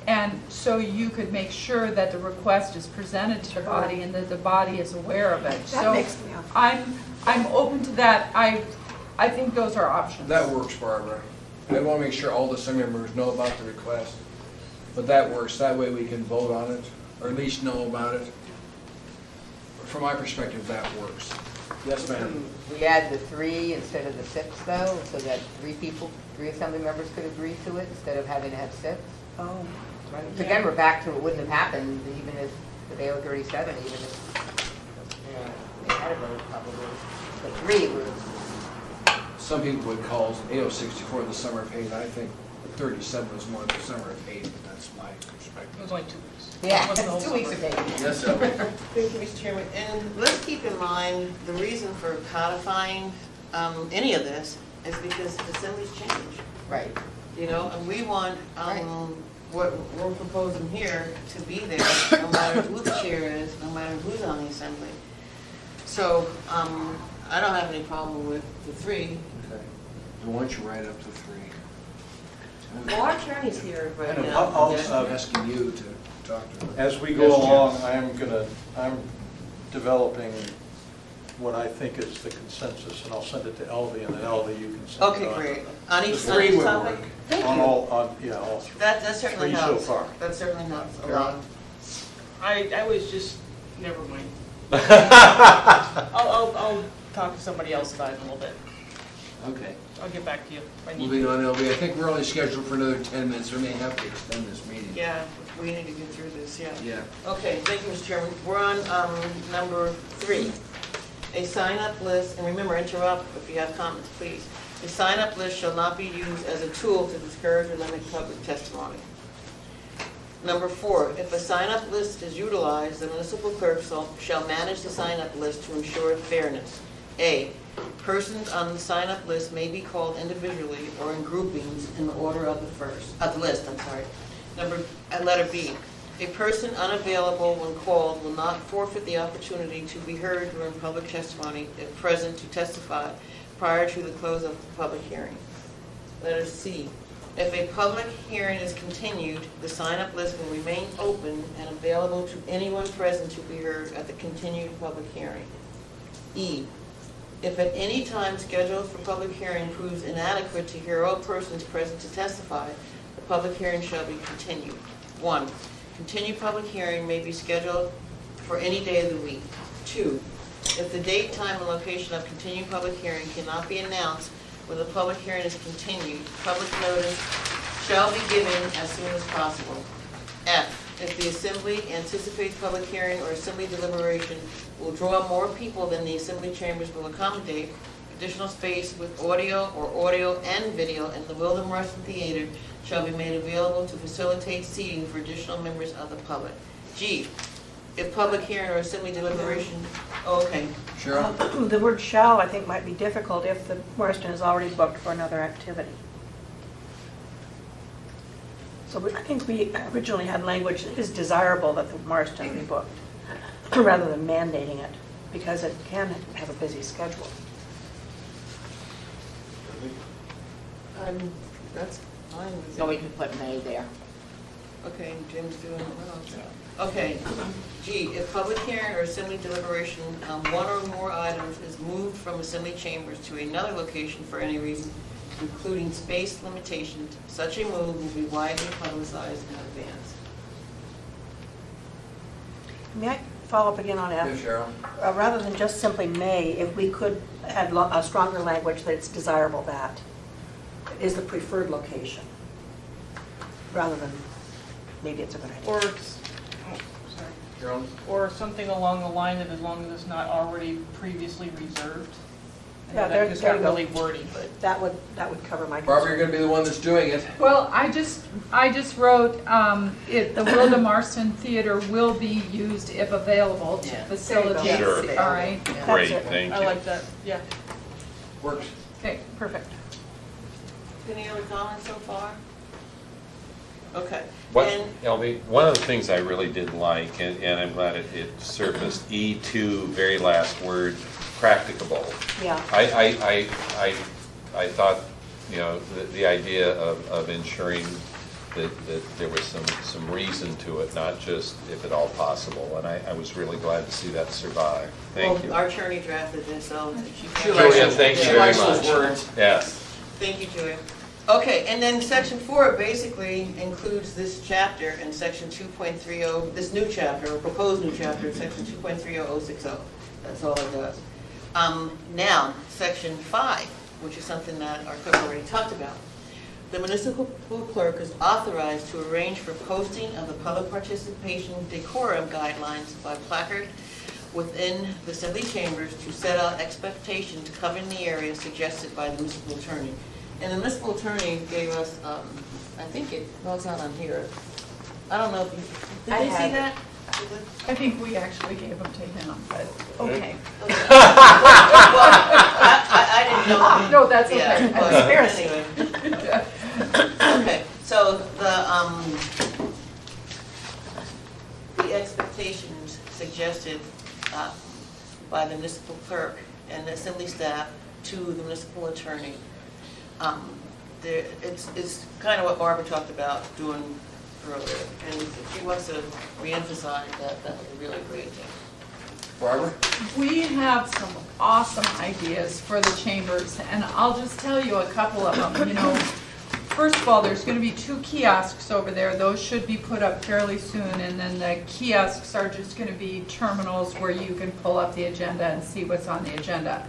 And so you could make sure that the request is presented to the body and that the body is aware of it. That makes me up. I'm open to that. I think those are options. That works, Barbara. I want to make sure all the Assembly members know about the request, but that works. That way we can vote on it, or at least know about it. From my perspective, that works. Yes, ma'am. We add the 3 instead of the 6 though, so that 3 assembly members could agree to it instead of having to have 6. Oh. So again, we're back to it wouldn't have happened even if with AO 37, even if, you know, they had a vote probably. But 3 was, Some people would call AO 64 the summer of hate. I think 37 is more the summer of hate. That's my It perspective. was only 2 weeks. yeah, It wasn't the whole 2 weeks summer. of hate. Yes, Ellie. Thank you, Mr. Chairman. And let's keep in mind, the reason for codifying any of this is because assemblies change, Right. you know, and we want Right. what we're proposing here to be there, no matter who the chair is, no matter who's on the assembly. So I don't have any problem with the 3. Okay. Why don't you write up to 3? Well, our attorney's here right And now. I'll- I'm asking you to talk to them. As we Yes, go Jim. along, I'm developing what I think is the consensus, and I'll send it to Elvie, and then Elvie, you can send it Okay, on. great. On The each 3 will topic? work. Thank On you. all, yeah, all 3. That certainly 3 so helps. far. That certainly helps a Carol? lot. I was just, never mind. I'll talk to somebody else about it in a little bit. Okay. I'll get back to you if I need Moving to. on, LB, I think we're only scheduled for another 10 minutes. We may have to extend this meeting. Yeah, we need to get through this, yeah. Yeah. Okay, thank you, Mr. Chairman. We're on number 3, a sign-up list, and remember, interrupt if you have comments, please. A sign-up list shall not be used as a tool to discourage or limit public testimony. Number 4, if a sign-up list is utilized, the municipal clerk shall manage the sign-up list to ensure fairness. A, persons on the sign-up list may be called individually or in groupings in the order of the list. Letter B, a person unavailable when called will not forfeit the opportunity to be heard during public testimony if present to testify prior to the close of the public hearing. Letter C, if a public hearing is continued, the sign-up list will remain open and available to anyone present to be heard at the continued public hearing. E, if at any time scheduled for public hearing proves inadequate to hear all persons present to testify, the public hearing shall be continued. 1, continued public hearing may be scheduled for any day of the week. 2, if the date, time, and location of continued public hearing cannot be announced when the public hearing is continued, public notice shall be given as soon as possible. F, if the assembly anticipates public hearing or assembly deliberation will draw more people than the assembly chambers will accommodate, additional space with audio or audio and video in the William Marston Theater shall be made available to facilitate seating for additional members of the public. G, if public hearing or assembly deliberation, okay. Cheryl? The word shall, I think, might be difficult if the Marston is already booked for another activity. So I think we originally had language, it is desirable that the Marston be booked, rather than mandating it, because it can have a busy schedule. That's fine with So me. we can put May there. Okay, Jim's doing well. Okay, G, if public hearing or assembly deliberation on one or more items is moved from assembly chambers to another location for any reason, including space limitations, such a move will be widely publicized in advance. May I follow up again on Yeah, F? Cheryl? Rather than just simply may, if we could add a stronger language that it's desirable that is the preferred location, rather than maybe it's a good idea. Or, sorry. Cheryl? Or something along the line of as long as it's not already previously reserved. I know Yeah, that there just you got go. really wordy, but. That would cover my Barbara, concern. you're gonna be the one that's doing it. Well, I just wrote, the Wilda Marston Theater will be used if available to Yeah. facilitate, Sure. all right? That's Great, it. thank I you. like that, yeah. Works. Okay, perfect. Any other comments so far? Okay. What, And LB, one of the things I really did like, and I'm glad it surfaced, E2, very last word, practicable. Yeah. I I thought, you know, the idea of ensuring that there was some reason to it, not just if at all possible, and I was really glad to see that survive. Thank you. Well, our attorney drafted this, so she. Julia, thank you She very likes much. those words. Yes. Thank you, Julia. Okay, and then section 4 basically includes this chapter in section 2.30, this new chapter, or proposed new chapter in section 2.30060. That's all it does. Now, section 5, which is something that our clerk already talked about. The municipal clerk is authorized to arrange for posting of the public participation decorum guidelines by placard within the assembly chambers to set out expectations covering the area suggested by the municipal attorney. And the municipal attorney gave us, I think it was not on here. I don't know if you, did I they see had that? I think we actually gave them to him, but, okay. Well, I didn't know. No, that's Yeah, okay. but Conspiracy. anyway. Okay, so the expectations suggested by the municipal clerk and the assembly staff to the municipal attorney. It's kind of what Barbara talked about doing earlier, and if she wants to reemphasize that, that would be really great. Barbara? We have some awesome ideas for the chambers, and I'll just tell you a couple of them. You know, first of all, there's going to be 2 kiosks over there. Those should be put up fairly soon, and then the kiosks are just going to be terminals where you can pull up the agenda and see what's on the agenda.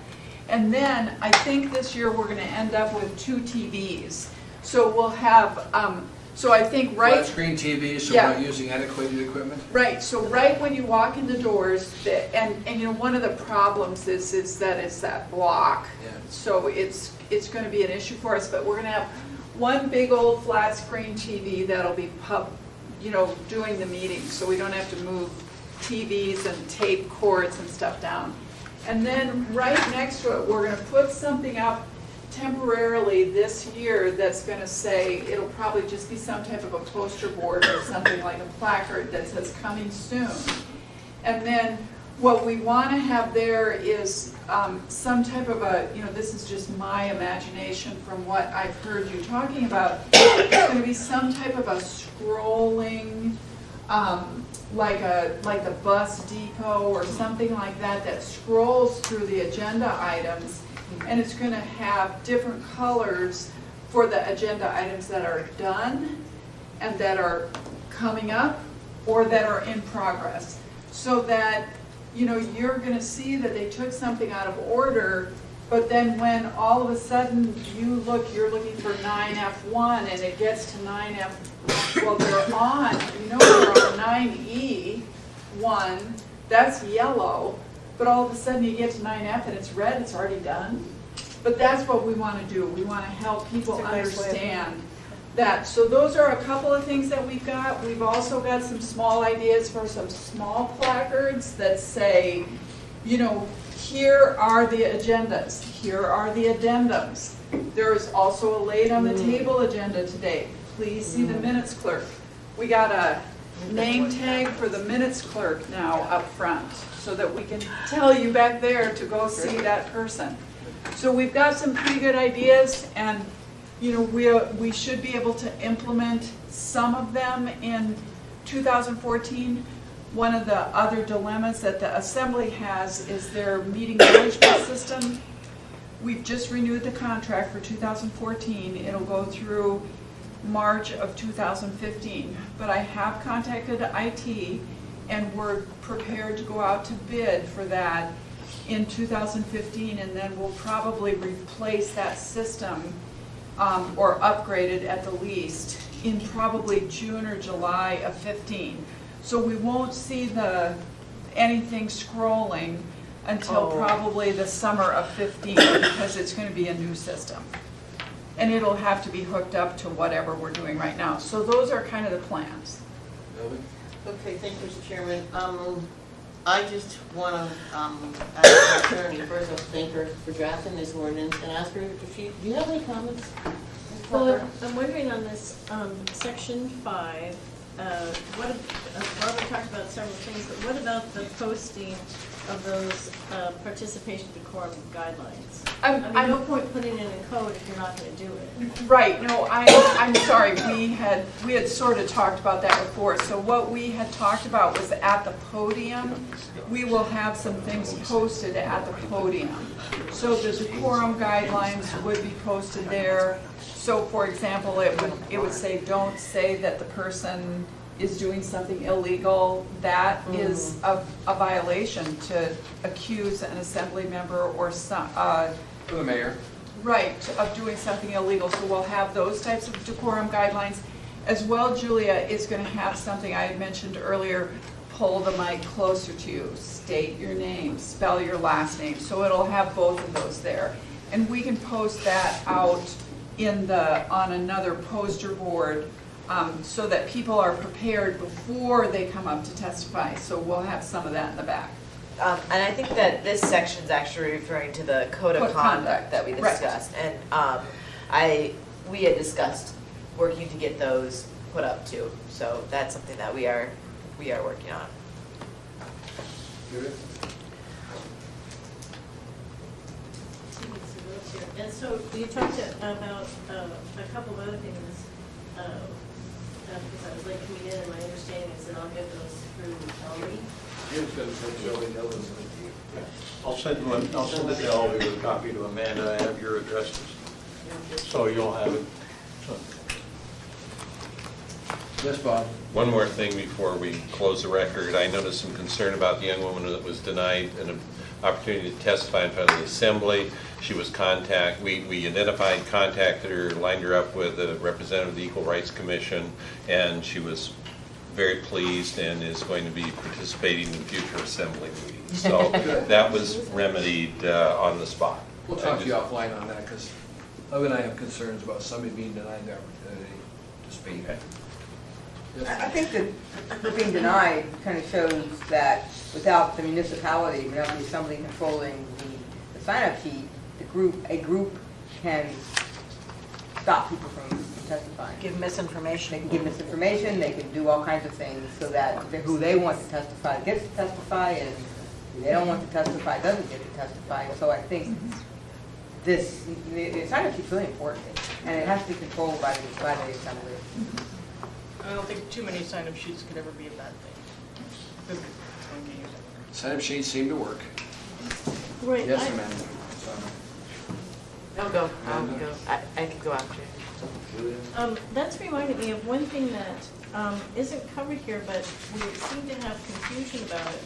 And then I think this year we're going to end up with 2 TVs. So we'll have, so I think Flat screen TVs, so we're not using antiquated equipment? Right, so right when you walk in the doors, and you know, one of the problems is that it's that block. Yeah. So it's going to be an issue for us, but we're going to have one big old flat screen TV that'll be doing the meeting, so we don't have to move TVs and tape cords and stuff down. And then right next to it, we're going to put something up temporarily this year that's going to say, it'll probably just be some type of a poster board or something like a placard that says coming soon. And then what we want to have there is some type of a, this is just my imagination from what I've heard you talking about, it's going to be some type of a scrolling, like the bus depot or something like that, that scrolls through the agenda items, and it's going to have different colors for the agenda items that are done and that are coming up or that are in progress, so that you're going to see that they took something out of order, but then when all of a sudden you're looking for 9F1 and it gets to 9F, well, they're on, they're on 9E1, that's yellow, but all of a sudden you get to 9F and it's red, it's already done. But that's what we want to do. We want to help people understand that. So those are a couple of things that we've got. We've also got some small ideas for some small placards that say, here are the agendas, here are the addendums. There is also a laid on the table agenda today. Please see the minutes clerk. We got a name tag for the minutes clerk now up front so that we can tell you back there to go see that person. So we've got some pretty good ideas, and we should be able to implement some of them in 2014. One of the other dilemmas that the Assembly has is their meeting management system. We've just renewed the contract for 2014. It'll go through March of 2015. But I have contacted IT, and we're prepared to go out to bid for that in 2015, and then we'll probably replace that system or upgrade it at the least in probably June or July of 15. So we won't see anything scrolling until probably the summer of 15, because it's going to be a new system. And it'll have to be hooked up to whatever we're doing right now. So those are kind of the plans. Okay, thank you, Mr. Chairman. I just want to ask the attorney, first of all, thank her for drafting this ordinance, and ask her if do you have any comments? Ms. Parker? Well, I'm wondering on this section 5, Barbara talked about several things, but what about the posting of those participation decorum guidelines. I'm- I mean, I'm- no point putting it in code if you're not gonna do it. Right, no, I'm sorry, we had sort of talked about that before. So what we had talked about was at the podium, we will have some things posted at the podium. So the decorum guidelines would be posted there. So for example, it would say, don't say that the person is doing something illegal. That is a violation to accuse an assembly member or some, For the mayor. right, of doing something illegal, so we'll have those types of decorum guidelines. As well, Julia is gonna have something I had mentioned earlier, pull the mic closer to you, state your name, spell your last name, so it'll have both of those there. And we can post that out on another poster board, so that people are prepared before they come up to testify, so we'll have some of that in the back. And I think that this section's actually referring to the code of conduct that we Right. discussed. And we had discussed working to get those put up too. So that's something that we are working on. And so you talked about a couple of other things, because I was late coming in, and my understanding is that I'll get those through Ellie. I'll send it to Elvie with a copy to Amanda. I have your addresses, so you'll have it. So, Yes, Bob? One more thing before we close the record. I noticed some concern about the young woman that was denied an opportunity to testify in front of the assembly. She was we identified, contacted her, lined her up with a representative of the Equal Rights Commission, and she was very pleased and is going to be participating in future assembly meetings. So that was remedied on the spot. We'll talk to you offline on that, because Doug and I have concerns about somebody being denied the opportunity to speak. Okay. I think that being denied kind of shows that without the municipality, without the assembly controlling the sign-up sheet, a group can stop people from testifying. Give misinformation. They can give misinformation, they can do all kinds of things so that who they want to testify gets to testify, and who they don't want to testify doesn't get to testify. So I think the sign-up sheet is really important, and it has to be controlled by the assembly. I don't think too many sign-up sheets could ever be a bad thing. Sign-up sheets seem to work. Right, Yes, I- Amanda? No, go. I can go after. That's reminded me of one thing that isn't covered here, but we seem to have confusion about it.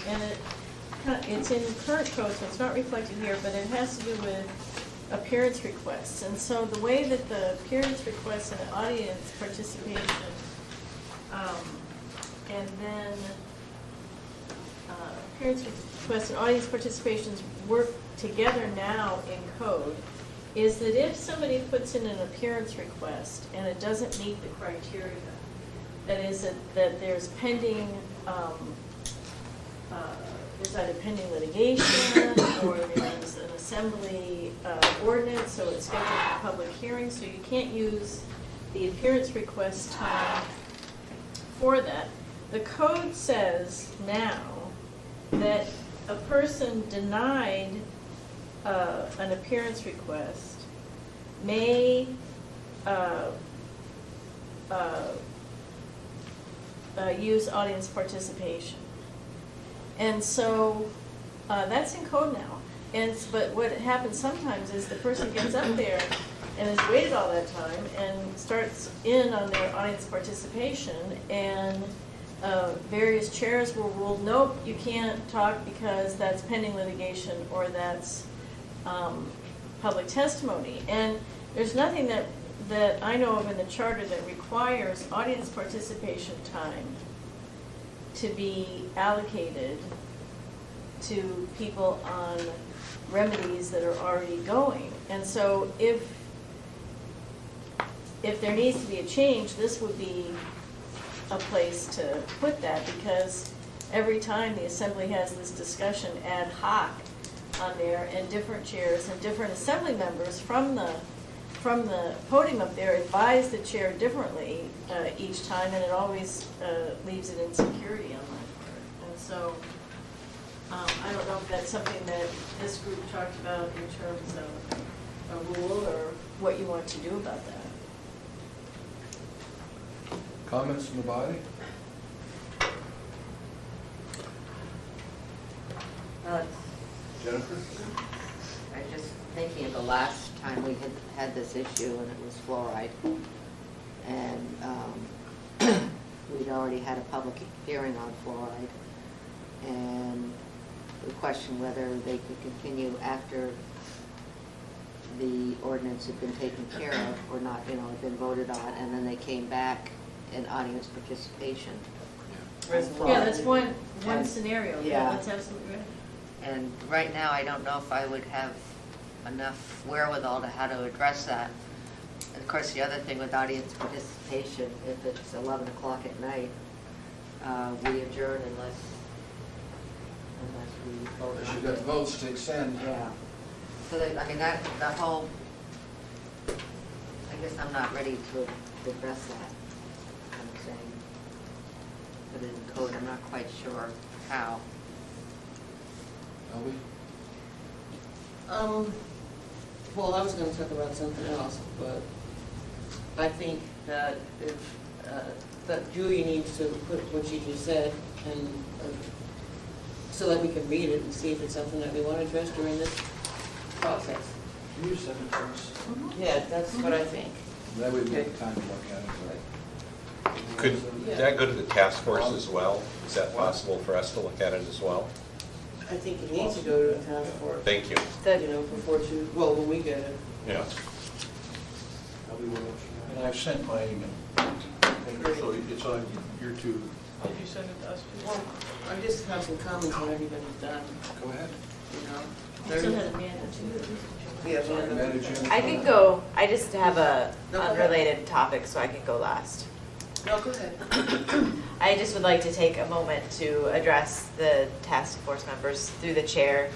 And it's in current code, so it's not reflected here, but it has to do with appearance requests. And so the way that the appearance requests and audience participation, and then appearance requests and audience participations work together now in code, is that if somebody puts in an appearance request and it doesn't meet the criteria, that is that there's pending, there's either pending litigation or there's an assembly ordinance, so it's scheduled for public hearing, so you can't use the appearance request time for that. The code says now that a person denied an appearance request may use audience participation. And so that's in code now. But what happens sometimes is the person gets up there and has waited all that time and starts in on their audience participation, and various chairs will rule, nope, you can't talk because that's pending litigation or that's public testimony. And there's nothing that I know of in the charter that requires audience participation time to be allocated to people on remedies that are already going. And so if there needs to be a change, this would be a place to put that, because every time the assembly has this discussion ad hoc on there, and different chairs and different assembly members from the podium up there advise the chair differently each time, and it always leaves it in security on that part. And so I don't know if that's something that this group talked about in terms of a rule or what you want to do about that. Comments from the body? Jennifer? I'm just thinking of the last time we had this issue, and it was fluoride. And we'd already had a public hearing on fluoride. And we questioned whether they could continue after the ordinance had been taken care of or not, had been voted on, and then they came back in audience participation. Yeah, that's one scenario. Yeah. That's absolutely right. And right now, I don't know if I would have enough wherewithal to how to address that. And of course, the other thing with audience participation, if it's 11 o'clock at night, we adjourn unless we vote. Unless you've got the votes to extend. Yeah. So that whole, I guess I'm not ready to address that. I'm saying, put it in code, I'm not quite sure how. Elby? Well, I was gonna talk about something else, but I think that if, that Julie needs to put what she just said, and, so that we can read it and see if it's something that we want to address during this process. Can you send it to us? Yeah, that's what I think. That would take time to look at it. Could that go to the task force as well? Is that possible for us to look at it as well? I think it needs to go to the task force, Thank you. before when we get it. Yeah. And I've sent my email. So it's on your two. Did you send it to us? Well, I just have some comments when everybody's done, Go ahead. You still have Amanda too. Yeah, but Amanda, Jim? I can go, I just have a No, go ahead. unrelated topic, so I can go last. No, go ahead. I just would like to take a moment to address the task force members through the chair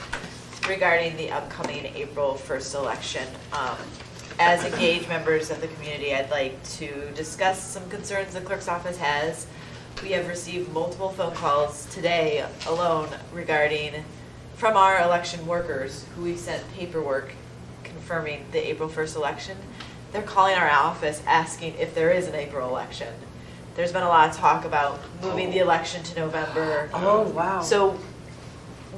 regarding the upcoming April 1st election. As engaged members of the community, I'd like to discuss some concerns the clerk's office has. We have received multiple phone calls today alone from our election workers who we've sent paperwork confirming the April 1st election. They're calling our office asking if there is an April election. There's been a lot of talk about moving the election to November. Oh, wow. So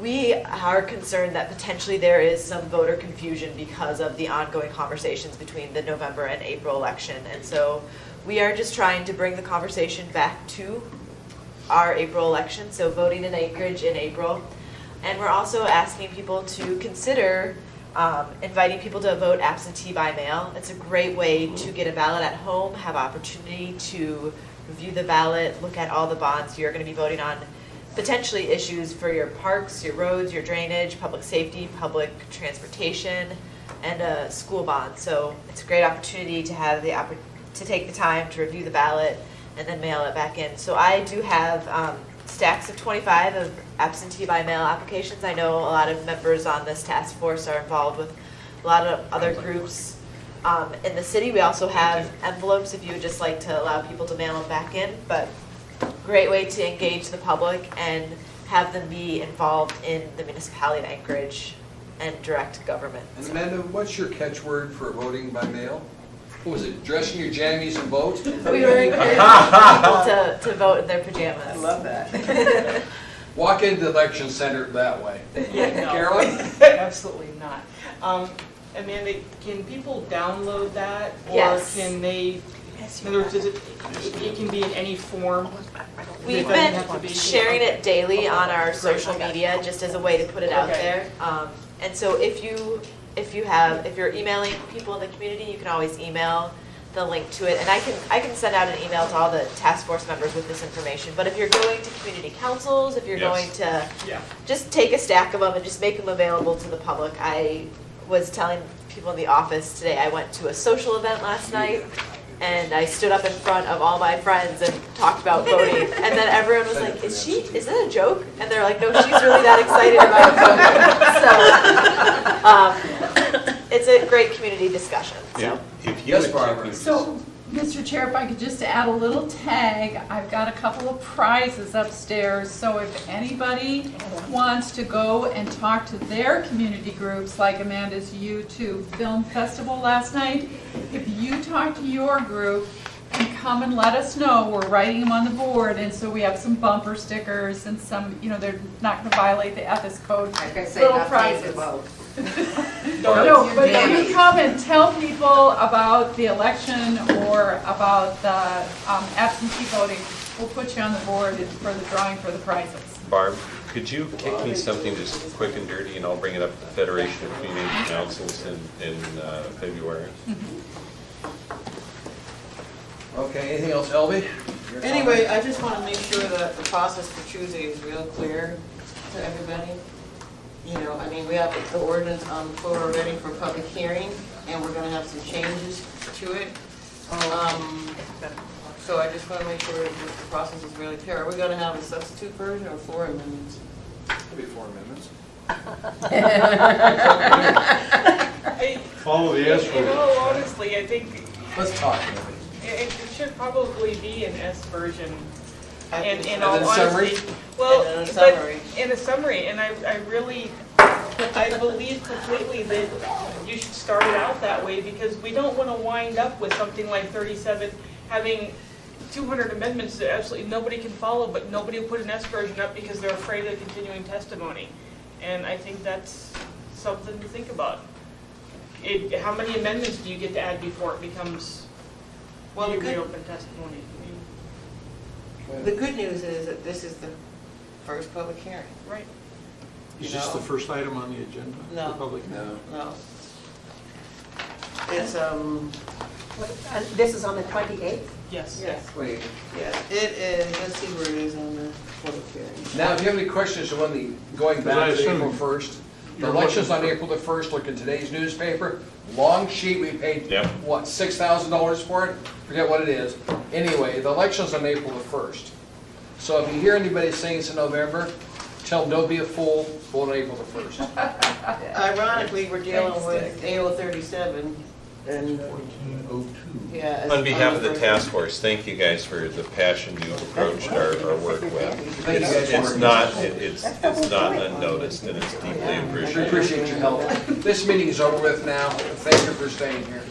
we are concerned that potentially there is some voter confusion because of the ongoing conversations between the November and April election. And so we are just trying to bring the conversation back to our April election, so voting in Anchorage in April. And we're also asking people to consider inviting people to vote absentee by mail. It's a great way to get a ballot at home, have opportunity to review the ballot, look at all the bonds you're going to be voting on, potentially issues for your parks, your roads, your drainage, public safety, public transportation, and a school bond. So it's a great opportunity to have to take the time to review the ballot and then mail it back in. So I do have stacks of 25 of absentee by mail applications. I know a lot of members on this task force are involved with a lot of other groups in the city. We also have envelopes if you would just like to allow people to mail them back in, but great way to engage the public and have them be involved in the municipality of Anchorage and direct government. And Amanda, what's your catchword for voting by mail? What was it, dress in your jammies and vote? We were encouraging people to vote in their pajamas. I love that. Walk into the election center that way. No. Carolyn? Absolutely not. Amanda, can people download that? Yes. Or can they, in other words, it can be in any form? We've It doesn't have to been be- sharing it daily on our social media just as a way to put it out Okay. there. And so if you're emailing people in the community, you can always email the link to it. And I can send out an email to all the task force members with this information. But if you're going to community councils, if you're Yes. going to Yeah. just take a stack of them and just make them available to the public. I was telling people in the office today, I went to a social event last night, and I stood up in front of all my friends and talked about voting. And then everyone was like, is that a joke? And they're like, no, she's really that excited about voting. So it's a great community discussion. So. If you Yes, would- Barbara. So Mr. Chair, if I could just add a little tag, I've got a couple of prizes upstairs, so if anybody wants to go and talk to their community groups, like Amanda's U2 Film Festival last night, if you talk to your group and come and let us know, we're writing them on the board, and so we have some bumper stickers and some, they're not gonna violate the ethics code. Like I say, Little not paying prizes. to vote. No, but if you come and tell people about the election or about the absentee voting, we'll put you on the board for the drawing for the prizes. Barb, could you kick me something just quick and dirty, and I'll bring it up to the Federation of Community Councils in February? Okay, anything else, Elby? Anyway, I just want to make sure that the process for choosing is real clear to everybody. I mean, we have the ordinance on the floor already for public hearing, and we're gonna have some changes to it. So I just want to make sure that the process is really clear. Are we gonna have a substitute version or 4 amendments? It'll be 4 amendments. Follow the S In all honesty, I think Let's talk, Elby. it should probably be an S version. I And think in so. all And then summary? honesty, well, And then a but summary. in a summary, and I believe completely that you should start it out that way, because we don't want to wind up with something like 37, having 200 amendments that absolutely nobody can follow, but nobody will put an S version up because they're afraid of continuing testimony. And I think that's something to think about. How many amendments do you get to add before it becomes, Well, you reopen testimony? The good news is that this is the first public hearing. Right. Is this the first item on the agenda? No. For public? No. No. It's, And this is on the 28th? Yes. yes, Wait. yes, it is, let's see where it is on the public hearing. Now, if you have any questions on going back to assume April 1st, the you're election's on looking- April the 1st, look in today's newspaper, long sheet, we paid, Yep. what, $6,000 for it? Forget what it is. Anyway, the election's on April the 1st. So if you hear anybody saying it's in November, tell them don't be a fool, vote on April the 1st. Ironically, we're dealing with AO 37 and, 1402. yeah. On behalf of the task force, thank you guys for the passion you approached our work with. Thank you guys for It's not unnoticed, and it's deeply We appreciated. appreciate your help. This meeting is over with now. Thank you for staying here.